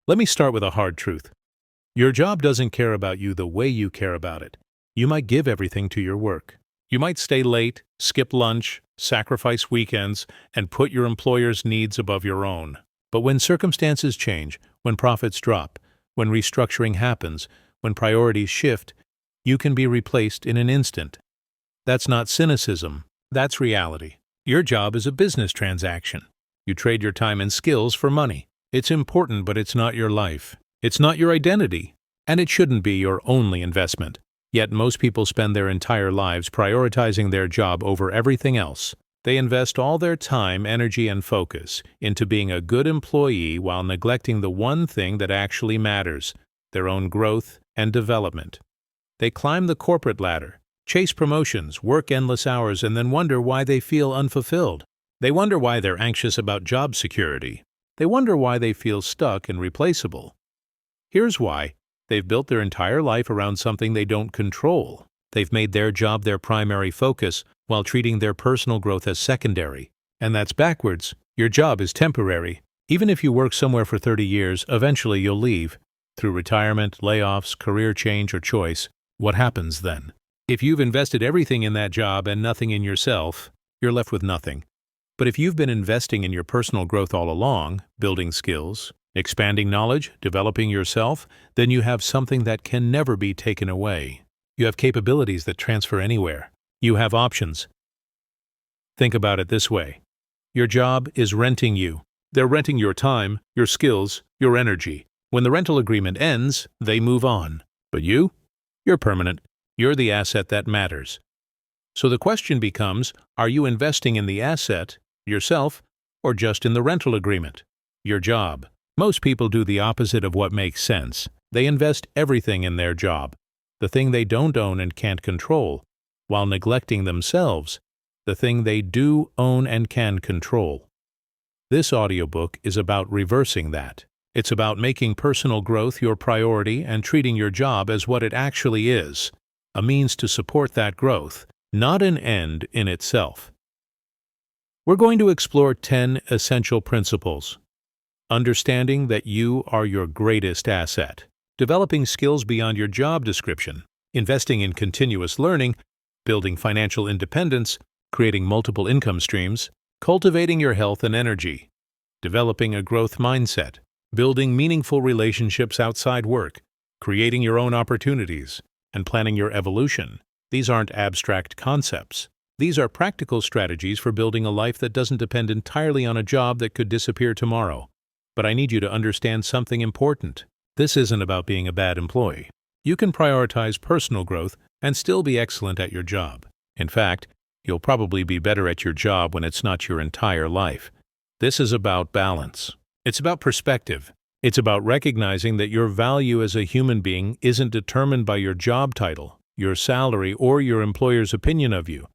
Let me start with a hard truth. Your job doesn't care about you the way you care about it. You might give everything to your work. You might stay late, skip lunch, sacrifice weekends, and put your employer's needs above your own. But when circumstances change, when profits drop, when restructuring happens, when priorities shift, you can be replaced in an instant. That's not cynicism, that's reality. Your job is a business transaction. You trade your time and skills for money. It's important, but it's not your life. It's not your identity, and it shouldn't be your only investment. Yet most people spend their entire lives prioritizing their job over everything else. They invest all their time, energy, and focus into being a good employee while neglecting the one thing that actually matters, their own growth and development. They climb the corporate ladder, chase promotions, work endless hours, and then wonder why they feel unfulfilled. They wonder why they're anxious about job security. They wonder why they feel stuck and replaceable. Here's why. They've built their entire life around something they don't control. They've made their job their primary focus while treating their personal growth as secondary. And that's backwards. Your job is temporary. Even if you work somewhere for 30 years, eventually you'll leave. Through retirement, layoffs, career change, or choice. What happens then? If you've invested everything in that job and nothing in yourself, you're left with nothing. But if you've been investing in your personal growth all along, building skills, expanding knowledge, developing yourself, then you have something that can never be taken away. You have capabilities that transfer anywhere. You have options. Think about it this way. Your job is renting you. They're renting your time, your skills, your energy. When the rental agreement ends, they move on. But you're permanent. You're the asset that matters. So the question becomes, are you investing in the asset, yourself, or just in the rental agreement, your job? Most people do the opposite of what makes sense. They invest everything in their job, the thing they don't own and can't control, while neglecting themselves, the thing they do own and can control. This audiobook is about reversing that. It's about making personal growth your priority and treating your job as what it actually is, a means to support that growth, not an end in itself. We're going to explore 10 essential principles. Understanding that you are your greatest asset. Developing skills beyond your job description. Investing in continuous learning. Building financial independence. Creating multiple income streams. Cultivating your health and energy. Developing a growth mindset. Building meaningful relationships outside work. Creating your own opportunities. And planning your evolution. These aren't abstract concepts. These are practical strategies for building a life that doesn't depend entirely on a job that could disappear tomorrow. But I need you to understand something important. This isn't about being a bad employee. You can prioritize personal growth and still be excellent at your job. In fact, you'll probably be better at your job when it's not your entire life. This is about balance. It's about perspective. It's about recognizing that your value as a human being isn't determined by your job title, your salary, or your employer's opinion of you.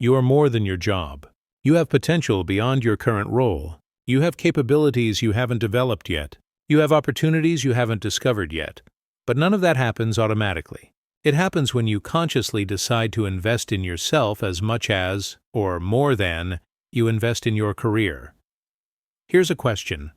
You are more than your job. You have potential beyond your current role. You have capabilities you haven't developed yet. You have opportunities you haven't discovered yet. But none of that happens automatically. It happens when you consciously decide to invest in yourself as much as, or more than, you invest in your career. Here's a question.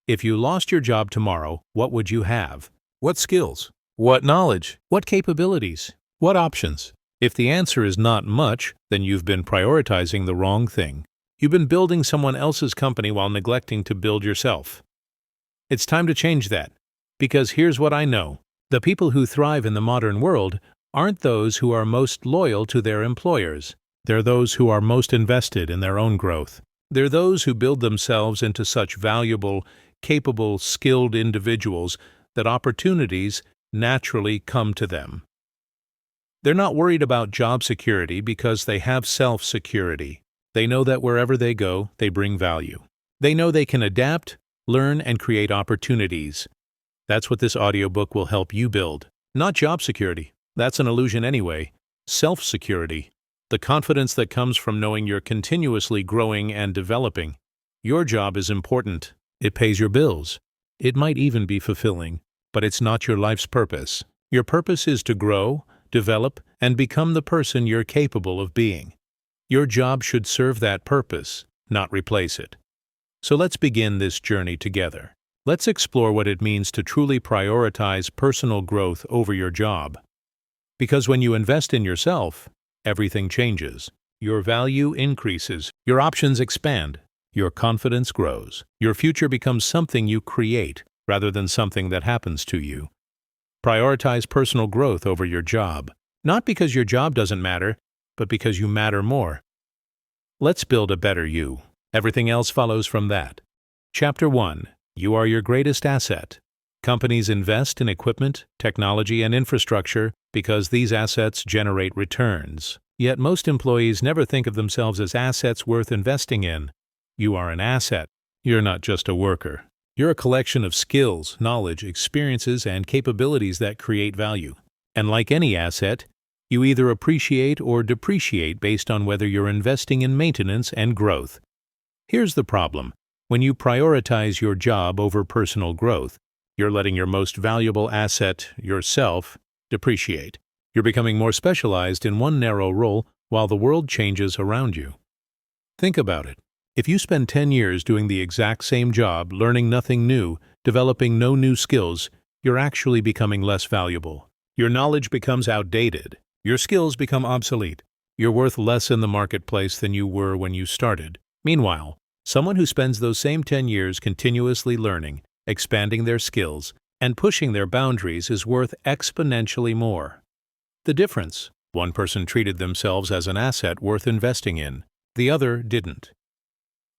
If you lost your job tomorrow, what would you have? What skills? What knowledge? What capabilities? What options? If the answer is not much, then you've been prioritizing the wrong thing. You've been building someone else's company while neglecting to build yourself. It's time to change that, because here's what I know. The people who thrive in the modern world aren't those who are most loyal to their employers. They're those who are most invested in their own growth. They're those who build themselves into such valuable, capable, skilled individuals that opportunities naturally come to them. They're not worried about job security because they have self-security. They know that wherever they go, they bring value. They know they can adapt, learn, and create opportunities. That's what this audiobook will help you build. Not job security. That's an illusion anyway. Self-security. The confidence that comes from knowing you're continuously growing and developing. Your job is important. It pays your bills. It might even be fulfilling, but it's not your life's purpose. Your purpose is to grow, develop, and become the person you're capable of being. Your job should serve that purpose, not replace it. So let's begin this journey together. Let's explore what it means to truly prioritize personal growth over your job. Because when you invest in yourself, everything changes. Your value increases, your options expand, your confidence grows. Your future becomes something you create rather than something that happens to you. Prioritize personal growth over your job, not because your job doesn't matter, but because you matter more. Let's build a better you. Everything else follows from that. Chapter 1. You are your greatest asset. Companies invest in equipment, technology, and infrastructure because these assets generate returns. Yet most employees never think of themselves as assets worth investing in. You are an asset. You're not just a worker. You're a collection of skills, knowledge, experiences, and capabilities that create value. And like any asset, you either appreciate or depreciate based on whether you're investing in maintenance and growth. Here's the problem. When you prioritize your job over personal growth, you're letting your most valuable asset, yourself, depreciate. You're becoming more specialized in one narrow role while the world changes around you. Think about it. If you spend 10 years doing the exact same job, learning nothing new, developing no new skills, you're actually becoming less valuable. Your knowledge becomes outdated. Your skills become obsolete. You're worth less in the marketplace than you were when you started. Meanwhile, someone who spends those same 10 years continuously learning, expanding their skills, and pushing their boundaries is worth exponentially more. The difference: one person treated themselves as an asset worth investing in, the other didn't.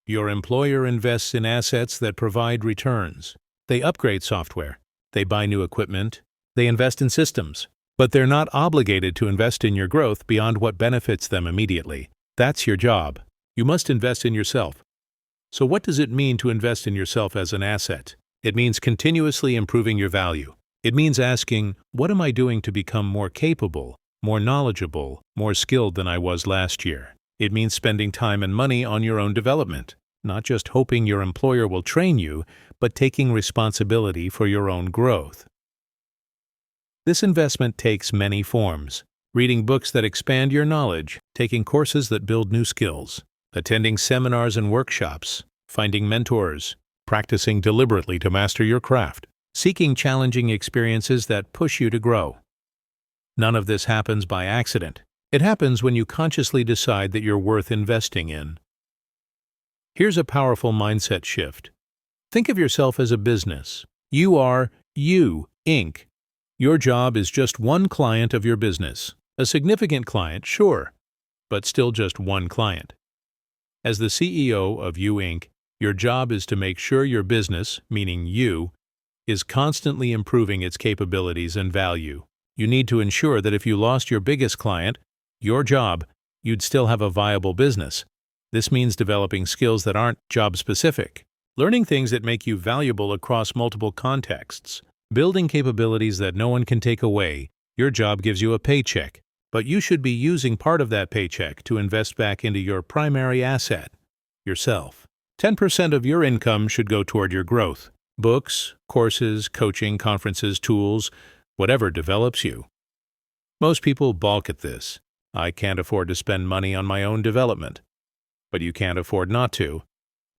Your employer invests in assets that provide returns. They upgrade software, they buy new equipment, they invest in systems, but they're not obligated to invest in your growth beyond what benefits them immediately. That's your job. You must invest in yourself. So what does it mean to invest in yourself as an asset? It means continuously improving your value. It means asking, what am I doing to become more capable, more knowledgeable, more skilled than I was last year? It means spending time and money on your own development, not just hoping your employer will train you, but taking responsibility for your own growth. This investment takes many forms: reading books that expand your knowledge, taking courses that build new skills, attending seminars and workshops, finding mentors, practicing deliberately to master your craft, seeking challenging experiences that push you to grow. None of this happens by accident. It happens when you consciously decide that you're worth investing in. Here's a powerful mindset shift. Think of yourself as a business. You are You, Inc. Your job is just one client of your business. A significant client, sure, but still just one client. As the CEO of You, Inc., your job is to make sure your business, meaning you, is constantly improving its capabilities and value. You need to ensure that if you lost your biggest client, your job, you'd still have a viable business. This means developing skills that aren't job-specific, learning things that make you valuable across multiple contexts, building capabilities that no one can take away. Your job gives you a paycheck, but you should be using part of that paycheck to invest back into your primary asset, yourself. 10% of your income should go toward your growth. Books, courses, coaching, conferences, tools, whatever develops you. Most people balk at this. I can't afford to spend money on my own development. But you can't afford not to.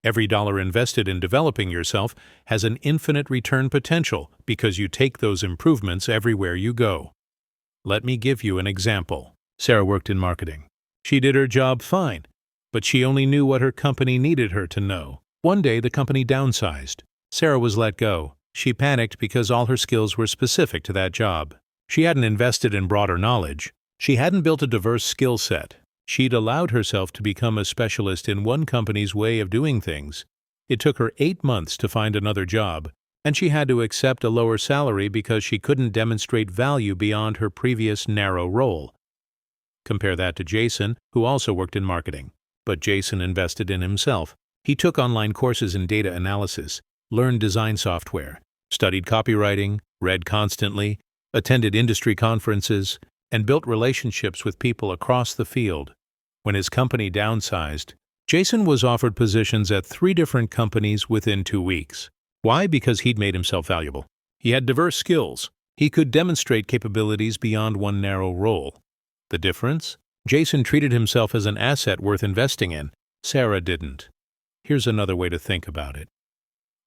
Every dollar invested in developing yourself has an infinite return potential because you take those improvements everywhere you go. Let me give you an example. Sarah worked in marketing. She did her job fine, but she only knew what her company needed her to know. One day, the company downsized. Sarah was let go. She panicked because all her skills were specific to that job. She hadn't invested in broader knowledge. She hadn't built a diverse skill set. She'd allowed herself to become a specialist in one company's way of doing things. It took her 8 months to find another job, and she had to accept a lower salary because she couldn't demonstrate value beyond her previous narrow role. Compare that to Jason, who also worked in marketing. But Jason invested in himself. He took online courses in data analysis, learned design software, studied copywriting, read constantly, attended industry conferences, and built relationships with people across the field. When his company downsized, Jason was offered positions at 3 different companies within 2 weeks. Why? Because he'd made himself valuable. He had diverse skills. He could demonstrate capabilities beyond one narrow role. The difference? Jason treated himself as an asset worth investing in. Sarah didn't. Here's another way to think about it.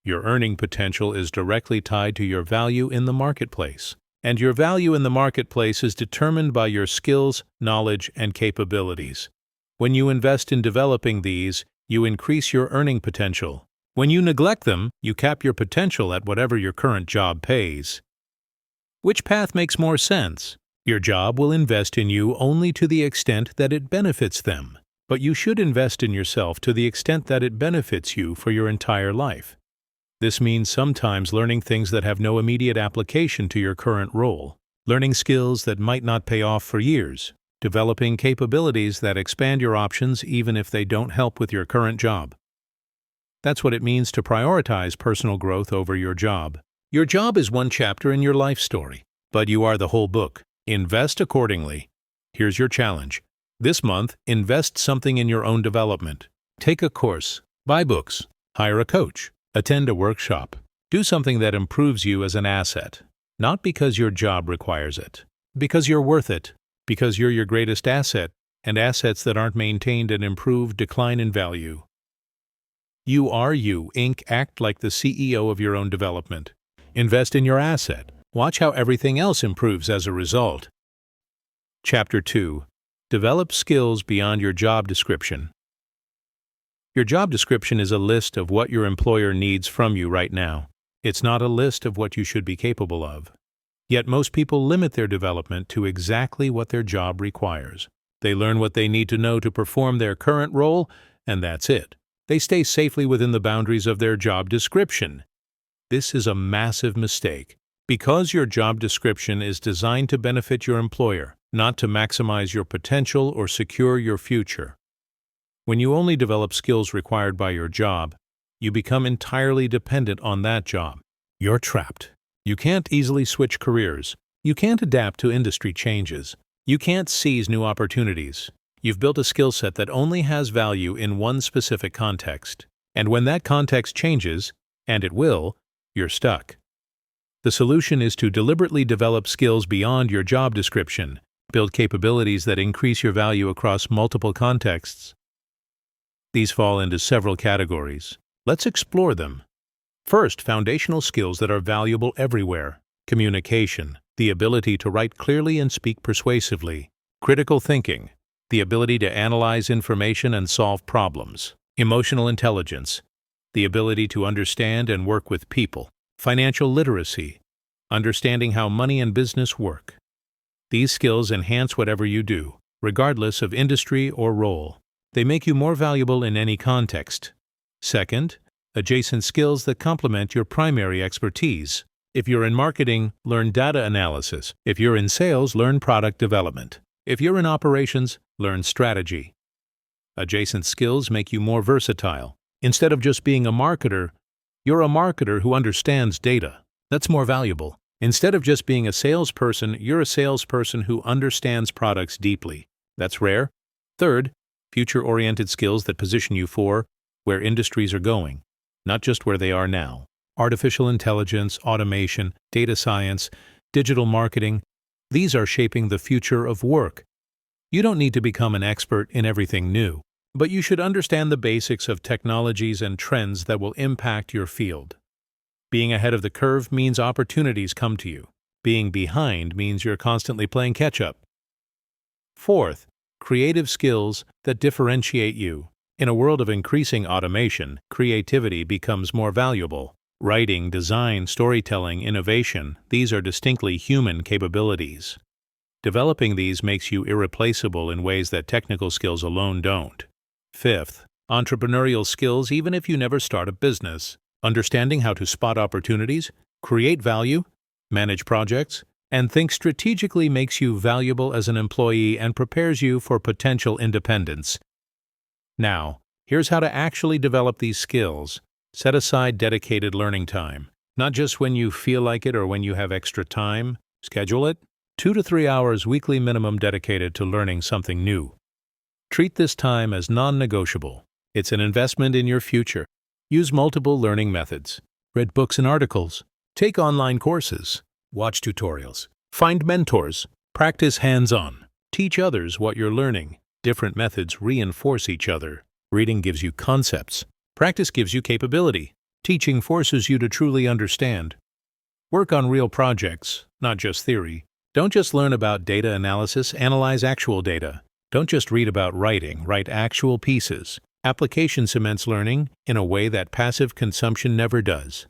Your earning potential is directly tied to your value in the marketplace. And your value in the marketplace is determined by your skills, knowledge, and capabilities. When you invest in developing these, you increase your earning potential. When you neglect them, you cap your potential at whatever your current job pays. Which path makes more sense? Your job will invest in you only to the extent that it benefits them, but you should invest in yourself to the extent that it benefits you for your entire life. This means sometimes learning things that have no immediate application to your current role, learning skills that might not pay off for years, developing capabilities that expand your options even if they don't help with your current job. That's what it means to prioritize personal growth over your job. Your job is one chapter in your life story, but you are the whole book. Invest accordingly. Here's your challenge. This month, invest something in your own development. Take a course, buy books, hire a coach, attend a workshop. Do something that improves you as an asset, not because your job requires it, because you're worth it, because you're your greatest asset, and assets that aren't maintained and improved decline in value. You are you, Inc. Act like the CEO of your own development. Invest in your asset. Watch how everything else improves as a result. Chapter 2. Develop skills beyond your job description. Your job description is a list of what your employer needs from you right now. It's not a list of what you should be capable of. Yet most people limit their development to exactly what their job requires. They learn what they need to know to perform their current role, and that's it. They stay safely within the boundaries of their job description. This is a massive mistake, because your job description is designed to benefit your employer, not to maximize your potential or secure your future. When you only develop skills required by your job, you become entirely dependent on that job. You're trapped. You can't easily switch careers. You can't adapt to industry changes. You can't seize new opportunities. You've built a skill set that only has value in one specific context. And when that context changes, and it will, you're stuck. The solution is to deliberately develop skills beyond your job description, build capabilities that increase your value across multiple contexts. These fall into several categories. Let's explore them. First, foundational skills that are valuable everywhere. Communication, the ability to write clearly and speak persuasively. Critical thinking, the ability to analyze information and solve problems. Emotional intelligence, the ability to understand and work with people. Financial literacy, understanding how money and business work. These skills enhance whatever you do, regardless of industry or role. They make you more valuable in any context. Second, adjacent skills that complement your primary expertise. If you're in marketing, learn data analysis. If you're in sales, learn product development. If you're in operations, learn strategy. Adjacent skills make you more versatile. Instead of just being a marketer, you're a marketer who understands data. That's more valuable. Instead of just being a salesperson, you're a salesperson who understands products deeply. That's rare. Third, future-oriented skills that position you for where industries are going, not just where they are now. Artificial intelligence, automation, data science, digital marketing, these are shaping the future of work. You don't need to become an expert in everything new, but you should understand the basics of technologies and trends that will impact your field. Being ahead of the curve means opportunities come to you. Being behind means you're constantly playing catch-up. Fourth, creative skills that differentiate you. In a world of increasing automation, creativity becomes more valuable. Writing, design, storytelling, innovation, these are distinctly human capabilities. Developing these makes you irreplaceable in ways that technical skills alone don't. Fifth, entrepreneurial skills even if you never start a business. Understanding how to spot opportunities, create value, manage projects, and think strategically makes you valuable as an employee and prepares you for potential independence. Now, here's how to actually develop these skills. Set aside dedicated learning time. Not just when you feel like it or when you have extra time. Schedule it. 2 to 3 hours weekly minimum dedicated to learning something new. Treat this time as non-negotiable. It's an investment in your future. Use multiple learning methods. Read books and articles. Take online courses. Watch tutorials. Find mentors. Practice hands-on. Teach others what you're learning. Different methods reinforce each other. Reading gives you concepts. Practice gives you capability. Teaching forces you to truly understand. Work on real projects, not just theory. Don't just learn about data analysis, analyze actual data. Don't just read about writing, write actual pieces. Application cements learning in a way that passive consumption never does.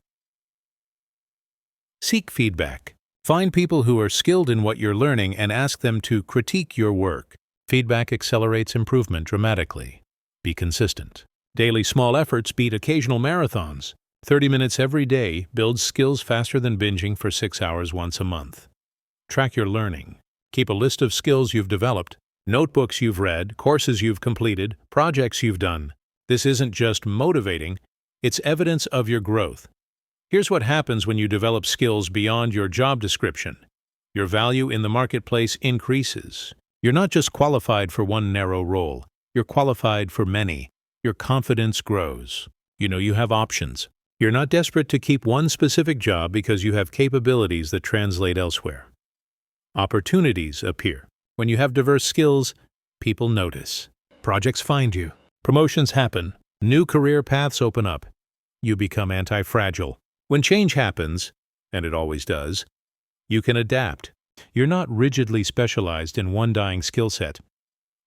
Seek feedback. Find people who are skilled in what you're learning and ask them to critique your work. Feedback accelerates improvement dramatically. Be consistent. Daily small efforts beat occasional marathons. 30 minutes every day builds skills faster than binging for 6 hours once a month. Track your learning. Keep a list of skills you've developed, notebooks you've read, courses you've completed, projects you've done. This isn't just motivating, it's evidence of your growth. Here's what happens when you develop skills beyond your job description. Your value in the marketplace increases. You're not just qualified for one narrow role, you're qualified for many. Your confidence grows. You know you have options. You're not desperate to keep one specific job because you have capabilities that translate elsewhere. Opportunities appear. When you have diverse skills, people notice. Projects find you. Promotions happen. New career paths open up. You become anti-fragile. When change happens, and it always does, you can adapt. You're not rigidly specialized in one dying skill set.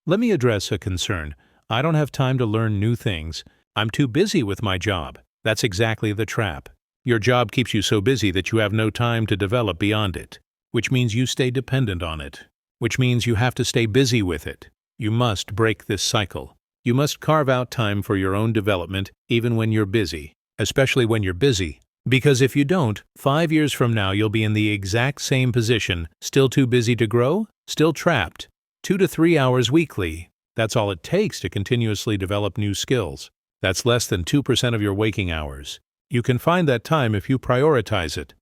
Let me address a concern. I don't have time to learn new things. I'm too busy with my job. That's exactly the trap. Your job keeps you so busy that you have no time to develop beyond it, which means you stay dependent on it, which means you have to stay busy with it. You must break this cycle. You must carve out time for your own development even when you're busy, especially when you're busy. Because if you don't, 5 years from now you'll be in the exact same position, still too busy to grow, still trapped. 2 to 3 hours weekly. That's all it takes to continuously develop new skills. That's less than 2% of your waking hours. You can find that time if you prioritize it.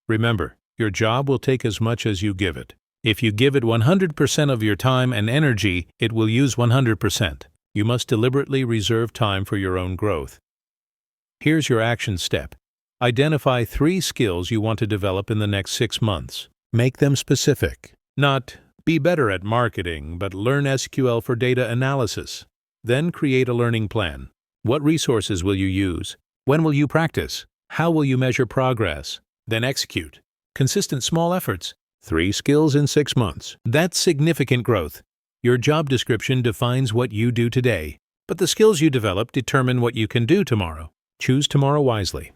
Remember, your job will take as much as you give it. If you give it 100% of your time and energy, it will use 100%. You must deliberately reserve time for your own growth. Here's your action step. Identify 3 skills you want to develop in the next 6 months. Make them specific. Not be better at marketing, but learn SQL for data analysis. Then create a learning plan. What resources will you use? When will you practice? How will you measure progress? Then execute. Consistent small efforts. 3 skills in 6 months. That's significant growth. Your job description defines what you do today, but the skills you develop determine what you can do tomorrow. Choose tomorrow wisely.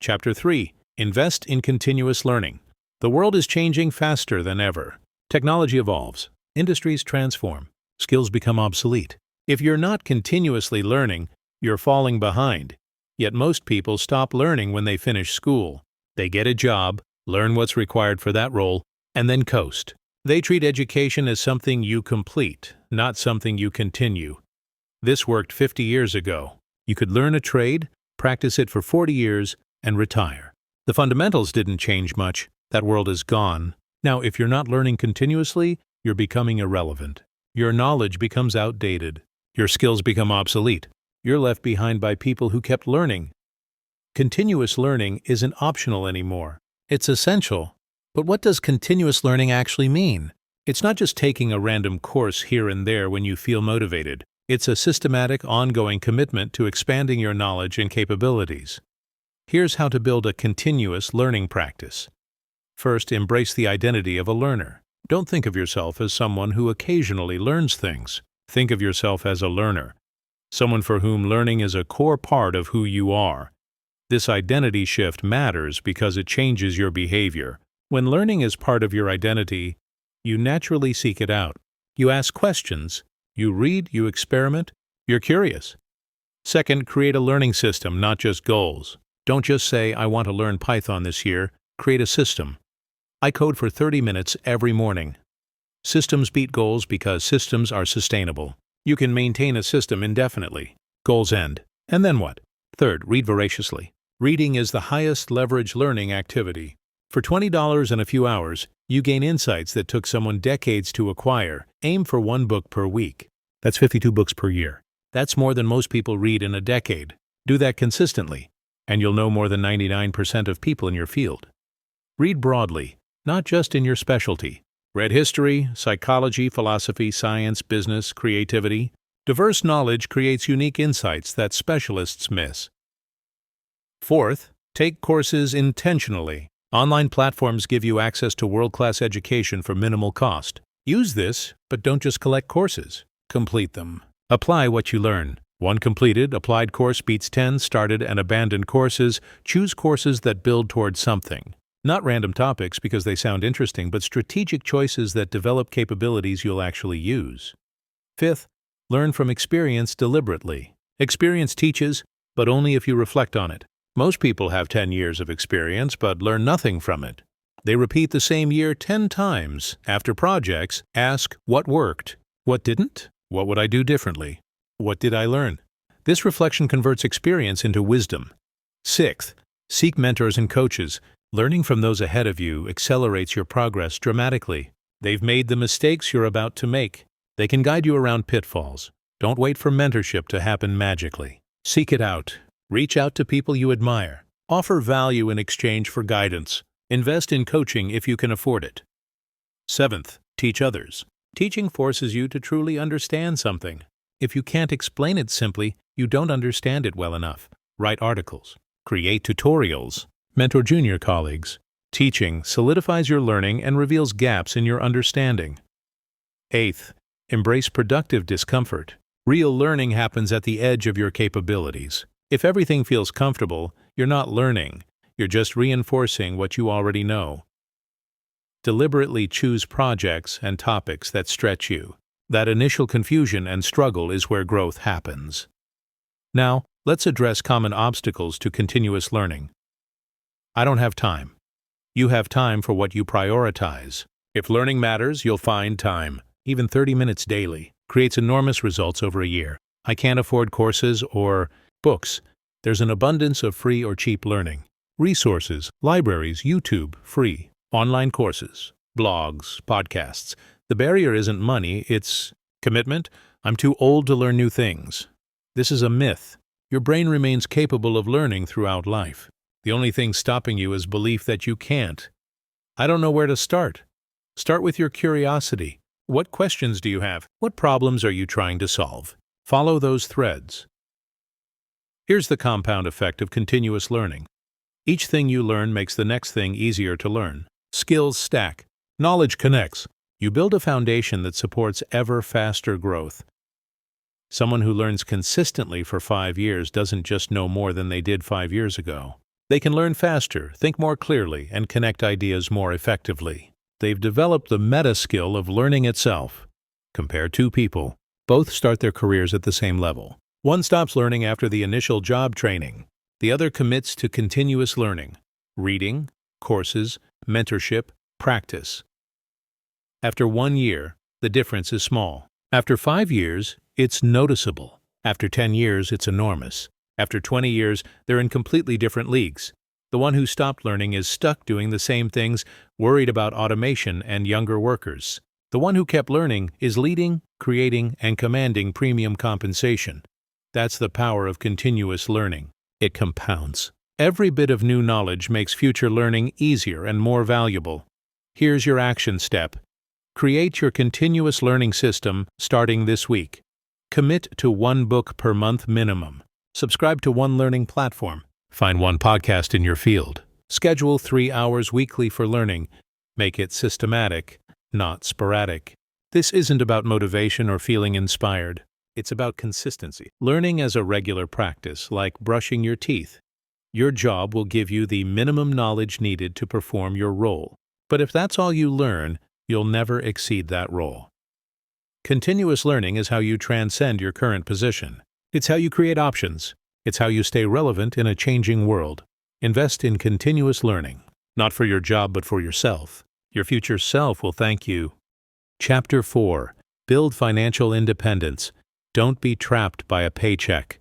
Chapter 3. Invest in continuous learning. The world is changing faster than ever. Technology evolves. Industries transform. Skills become obsolete. If you're not continuously learning, you're falling behind. Yet most people stop learning when they finish school. They get a job, learn what's required for that role, and then coast. They treat education as something you complete, not something you continue. This worked 50 years ago. You could learn a trade, practice it for 40 years, and retire. The fundamentals didn't change much. That world is gone. Now, if you're not learning continuously, you're becoming irrelevant. Your knowledge becomes outdated. Your skills become obsolete. You're left behind by people who kept learning. Continuous learning isn't optional anymore. It's essential. But what does continuous learning actually mean? It's not just taking a random course here and there when you feel motivated. It's a systematic, ongoing commitment to expanding your knowledge and capabilities. Here's how to build a continuous learning practice. First, embrace the identity of a learner. Don't think of yourself as someone who occasionally learns things. Think of yourself as a learner, someone for whom learning is a core part of who you are. This identity shift matters because it changes your behavior. When learning is part of your identity, you naturally seek it out. You ask questions, you read, you experiment, you're curious. Second, create a learning system, not just goals. Don't just say, I want to learn Python this year. Create a system. I code for 30 minutes every morning. Systems beat goals because systems are sustainable. You can maintain a system indefinitely. Goals end. And then what? Third, read voraciously. Reading is the highest leverage learning activity. For $20 in a few hours, you gain insights that took someone decades to acquire. Aim for 1 book per week. That's 52 books per year. That's more than most people read in a decade. Do that consistently, and you'll know more than 99% of people in your field. Read broadly, not just in your specialty. Read history, psychology, philosophy, science, business, creativity. Diverse knowledge creates unique insights that specialists miss. Fourth, take courses intentionally. Online platforms give you access to world-class education for minimal cost. Use this, but don't just collect courses. Complete them. Apply what you learn. One completed, applied course beats 10 started and abandoned courses. Choose courses that build towards something. Not random topics because they sound interesting, but strategic choices that develop capabilities you'll actually use. Fifth, learn from experience deliberately. Experience teaches, but only if you reflect on it. Most people have 10 years of experience but learn nothing from it. They repeat the same year 10 times. After projects, ask what worked, what didn't, what would I do differently, what did I learn? This reflection converts experience into wisdom. Sixth, seek mentors and coaches. Learning from those ahead of you accelerates your progress dramatically. They've made the mistakes you're about to make. They can guide you around pitfalls. Don't wait for mentorship to happen magically. Seek it out. Reach out to people you admire. Offer value in exchange for guidance. Invest in coaching if you can afford it. Seventh, teach others. Teaching forces you to truly understand something. If you can't explain it simply, you don't understand it well enough. Write articles. Create tutorials. Mentor junior colleagues. Teaching solidifies your learning and reveals gaps in your understanding. Eighth, embrace productive discomfort. Real learning happens at the edge of your capabilities. If everything feels comfortable, you're not learning. You're just reinforcing what you already know. Deliberately choose projects and topics that stretch you. That initial confusion and struggle is where growth happens. Now, let's address common obstacles to continuous learning. I don't have time. You have time for what you prioritize. If learning matters, you'll find time. Even 30 minutes daily creates enormous results over a year. I can't afford courses or books. There's an abundance of free or cheap learning. Resources, libraries, YouTube, free. Online courses, blogs, podcasts. The barrier isn't money, it's commitment. I'm too old to learn new things. This is a myth. Your brain remains capable of learning throughout life. The only thing stopping you is belief that you can't. I don't know where to start. Start with your curiosity. What questions do you have? What problems are you trying to solve? Follow those threads. Here's the compound effect of continuous learning. Each thing you learn makes the next thing easier to learn. Skills stack. Knowledge connects. You build a foundation that supports ever faster growth. Someone who learns consistently for 5 years doesn't just know more than they did 5 years ago. They can learn faster, think more clearly, and connect ideas more effectively. They've developed the meta skill of learning itself. Compare two people. Both start their careers at the same level. One stops learning after the initial job training. The other commits to continuous learning. Reading, courses, mentorship, practice. After 1 year, the difference is small. After 5 years, it's noticeable. After 10 years, it's enormous. After 20 years, they're in completely different leagues. The one who stopped learning is stuck doing the same things, worried about automation and younger workers. The one who kept learning is leading, creating, and commanding premium compensation. That's the power of continuous learning. It compounds. Every bit of new knowledge makes future learning easier and more valuable. Here's your action step. Create your continuous learning system starting this week. Commit to 1 book per month minimum. Subscribe to 1 learning platform. Find 1 podcast in your field. Schedule 3 hours weekly for learning. Make it systematic, not sporadic. This isn't about motivation or feeling inspired. It's about consistency. Learning as a regular practice, like brushing your teeth. Your job will give you the minimum knowledge needed to perform your role. But if that's all you learn, you'll never exceed that role. Continuous learning is how you transcend your current position. It's how you create options. It's how you stay relevant in a changing world. Invest in continuous learning, not for your job but for yourself. Your future self will thank you. Chapter 4. Build financial independence. Don't be trapped by a paycheck.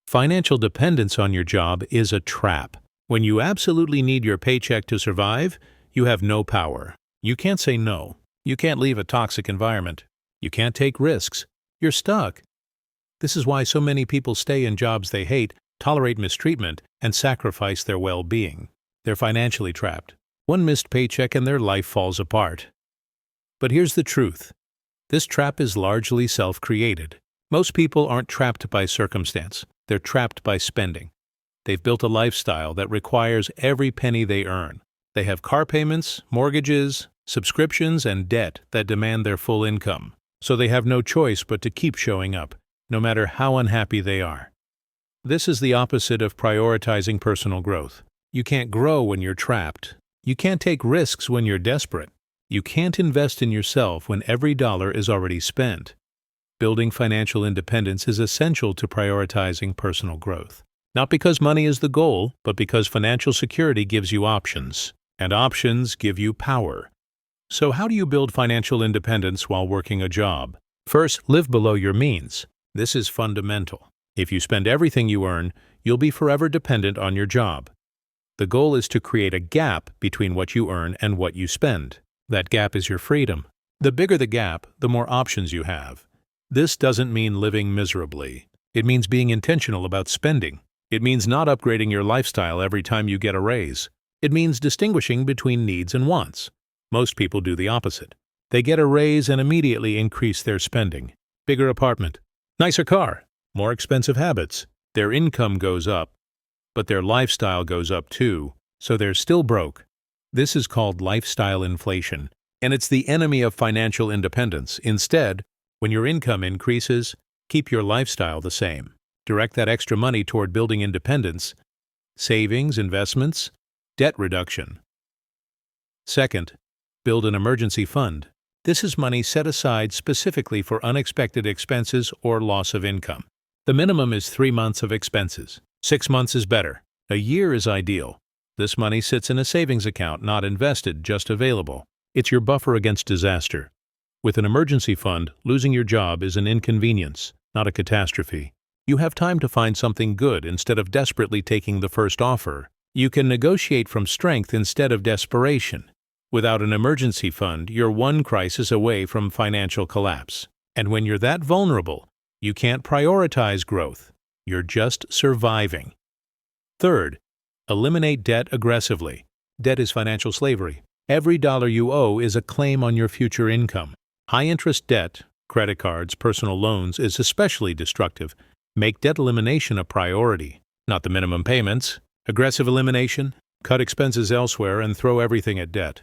Financial dependence on your job is a trap. When you absolutely need your paycheck to survive, you have no power. You can't say no. You can't leave a toxic environment. You can't take risks. You're stuck. This is why so many people stay in jobs they hate, tolerate mistreatment, and sacrifice their well-being. They're financially trapped. One missed paycheck and their life falls apart. But here's the truth. This trap is largely self-created. Most people aren't trapped by circumstance. They're trapped by spending. They've built a lifestyle that requires every penny they earn. They have car payments, mortgages, subscriptions, and debt that demand their full income. So they have no choice but to keep showing up, no matter how unhappy they are. This is the opposite of prioritizing personal growth. You can't grow when you're trapped. You can't take risks when you're desperate. You can't invest in yourself when every dollar is already spent. Building financial independence is essential to prioritizing personal growth. Not because money is the goal, but because financial security gives you options, and options give you power. So how do you build financial independence while working a job? First, live below your means. This is fundamental. If you spend everything you earn, you'll be forever dependent on your job. The goal is to create a gap between what you earn and what you spend. That gap is your freedom. The bigger the gap, the more options you have. This doesn't mean living miserably. It means being intentional about spending. It means not upgrading your lifestyle every time you get a raise. It means distinguishing between needs and wants. Most people do the opposite. They get a raise and immediately increase their spending. Bigger apartment, nicer car, more expensive habits. Their income goes up, but their lifestyle goes up too, so they're still broke. This is called lifestyle inflation, and it's the enemy of financial independence. Instead, when your income increases, keep your lifestyle the same. Direct that extra money toward building independence, savings, investments, debt reduction. Second, build an emergency fund. This is money set aside specifically for unexpected expenses or loss of income. The minimum is 3 months of expenses. 6 months is better. A year is ideal. This money sits in a savings account, not invested, just available. It's your buffer against disaster. With an emergency fund, losing your job is an inconvenience, not a catastrophe. You have time to find something good instead of desperately taking the first offer. You can negotiate from strength instead of desperation. Without an emergency fund, you're one crisis away from financial collapse. And when you're that vulnerable, you can't prioritize growth. You're just surviving. Third, eliminate debt aggressively. Debt is financial slavery. Every dollar you owe is a claim on your future income. High-interest debt, credit cards, personal loans, is especially destructive. Make debt elimination a priority, not the minimum payments. Aggressive elimination, cut expenses elsewhere and throw everything at debt.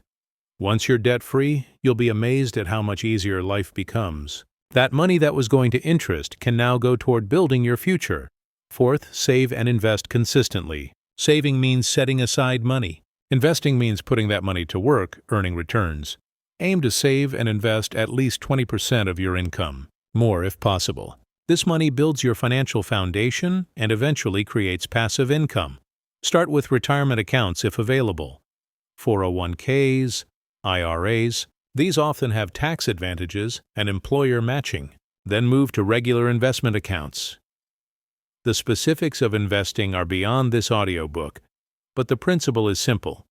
Once you're debt-free, you'll be amazed at how much easier life becomes. That money that was going to interest can now go toward building your future. Fourth, save and invest consistently. Saving means setting aside money. Investing means putting that money to work, earning returns. Aim to save and invest at least 20% of your income, more if possible. This money builds your financial foundation and eventually creates passive income. Start with retirement accounts if available. 401ks, IRAs, these often have tax advantages and employer matching. Then move to regular investment accounts. The specifics of investing are beyond this audiobook, but the principle is simple.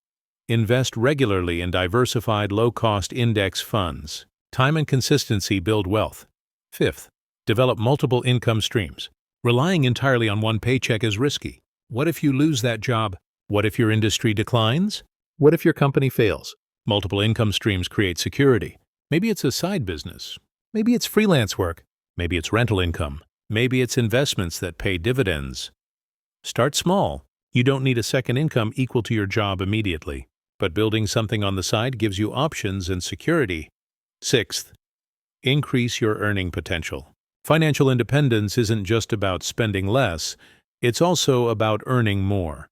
Invest regularly in diversified low-cost index funds. Time and consistency build wealth. Fifth, develop multiple income streams. Relying entirely on one paycheck is risky. What if you lose that job? What if your industry declines? What if your company fails? Multiple income streams create security. Maybe it's a side business. Maybe it's freelance work. Maybe it's rental income. Maybe it's investments that pay dividends. Start small. You don't need a second income equal to your job immediately, but building something on the side gives you options and security. Sixth, increase your earning potential. Financial independence isn't just about spending less, it's also about earning more.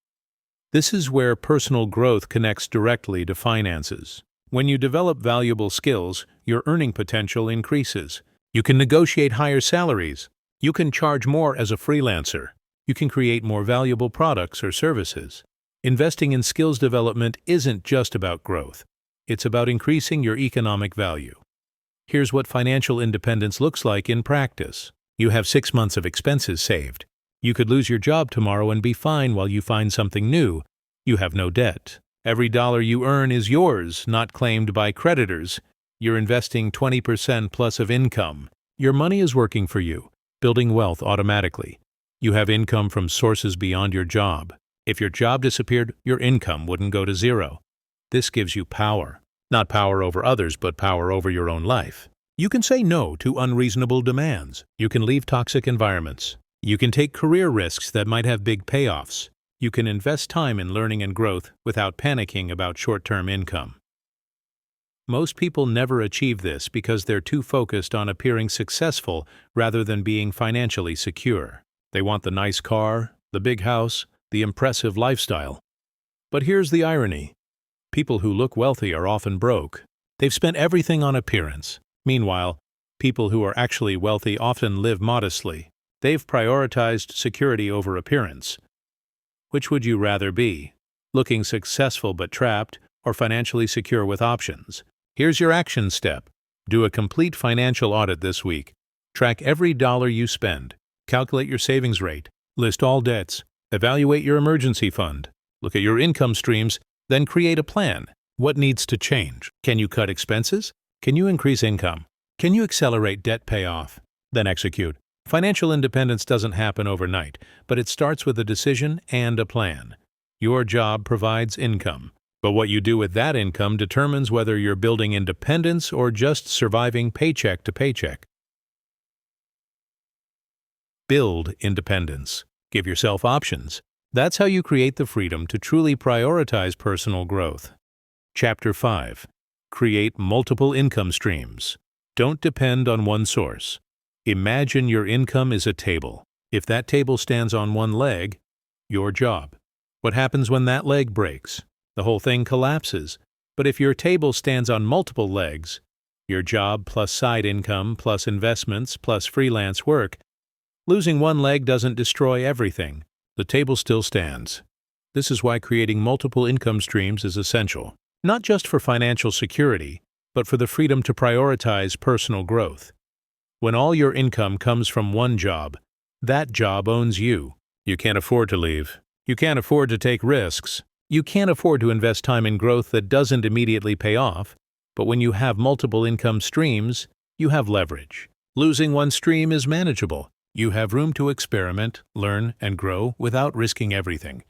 This is where personal growth connects directly to finances. When you develop valuable skills, your earning potential increases. You can negotiate higher salaries. You can charge more as a freelancer. You can create more valuable products or services. Investing in skills development isn't just about growth. It's about increasing your economic value. Here's what financial independence looks like in practice. You have 6 months of expenses saved. You could lose your job tomorrow and be fine while you find something new. You have no debt. Every dollar you earn is yours, not claimed by creditors. You're investing 20% plus of income. Your money is working for you, building wealth automatically. You have income from sources beyond your job. If your job disappeared, your income wouldn't go to zero. This gives you power. Not power over others, but power over your own life. You can say no to unreasonable demands. You can leave toxic environments. You can take career risks that might have big payoffs. You can invest time in learning and growth without panicking about short-term income. Most people never achieve this because they're too focused on appearing successful rather than being financially secure. They want the nice car, the big house, the impressive lifestyle. But here's the irony. People who look wealthy are often broke. They've spent everything on appearance. Meanwhile, people who are actually wealthy often live modestly. They've prioritized security over appearance. Which would you rather be? Looking successful but trapped, or financially secure with options? Here's your action step. Do a complete financial audit this week. Track every dollar you spend. Calculate your savings rate. List all debts. Evaluate your emergency fund. Look at your income streams, then create a plan. What needs to change? Can you cut expenses? Can you increase income? Can you accelerate debt payoff? Then execute. Financial independence doesn't happen overnight, but it starts with a decision and a plan. Your job provides income, but what you do with that income determines whether you're building independence or just surviving paycheck to paycheck. Build independence. Give yourself options. That's how you create the freedom to truly prioritize personal growth. Chapter 5. Create multiple income streams. Don't depend on one source. Imagine your income is a table. If that table stands on one leg, your job. What happens when that leg breaks? The whole thing collapses. But if your table stands on multiple legs, your job plus side income plus investments plus freelance work, losing one leg doesn't destroy everything. The table still stands. This is why creating multiple income streams is essential, not just for financial security, but for the freedom to prioritize personal growth. When all your income comes from one job, that job owns you. You can't afford to leave. You can't afford to take risks. You can't afford to invest time in growth that doesn't immediately pay off. But when you have multiple income streams, you have leverage. Losing one stream is manageable. You have room to experiment, learn, and grow without risking everything.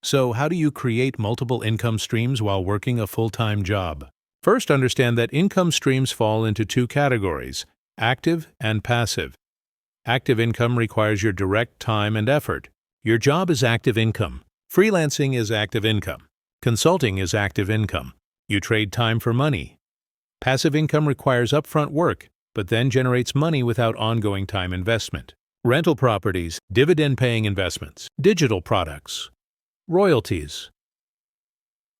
So, how do you create multiple income streams while working a full-time job? First, understand that income streams fall into two categories: active and passive. Active income requires your direct time and effort. Your job is active income. Freelancing is active income. Consulting is active income. You trade time for money. Passive income requires upfront work, but then generates money without ongoing time investment. Rental properties, dividend-paying investments, digital products, royalties.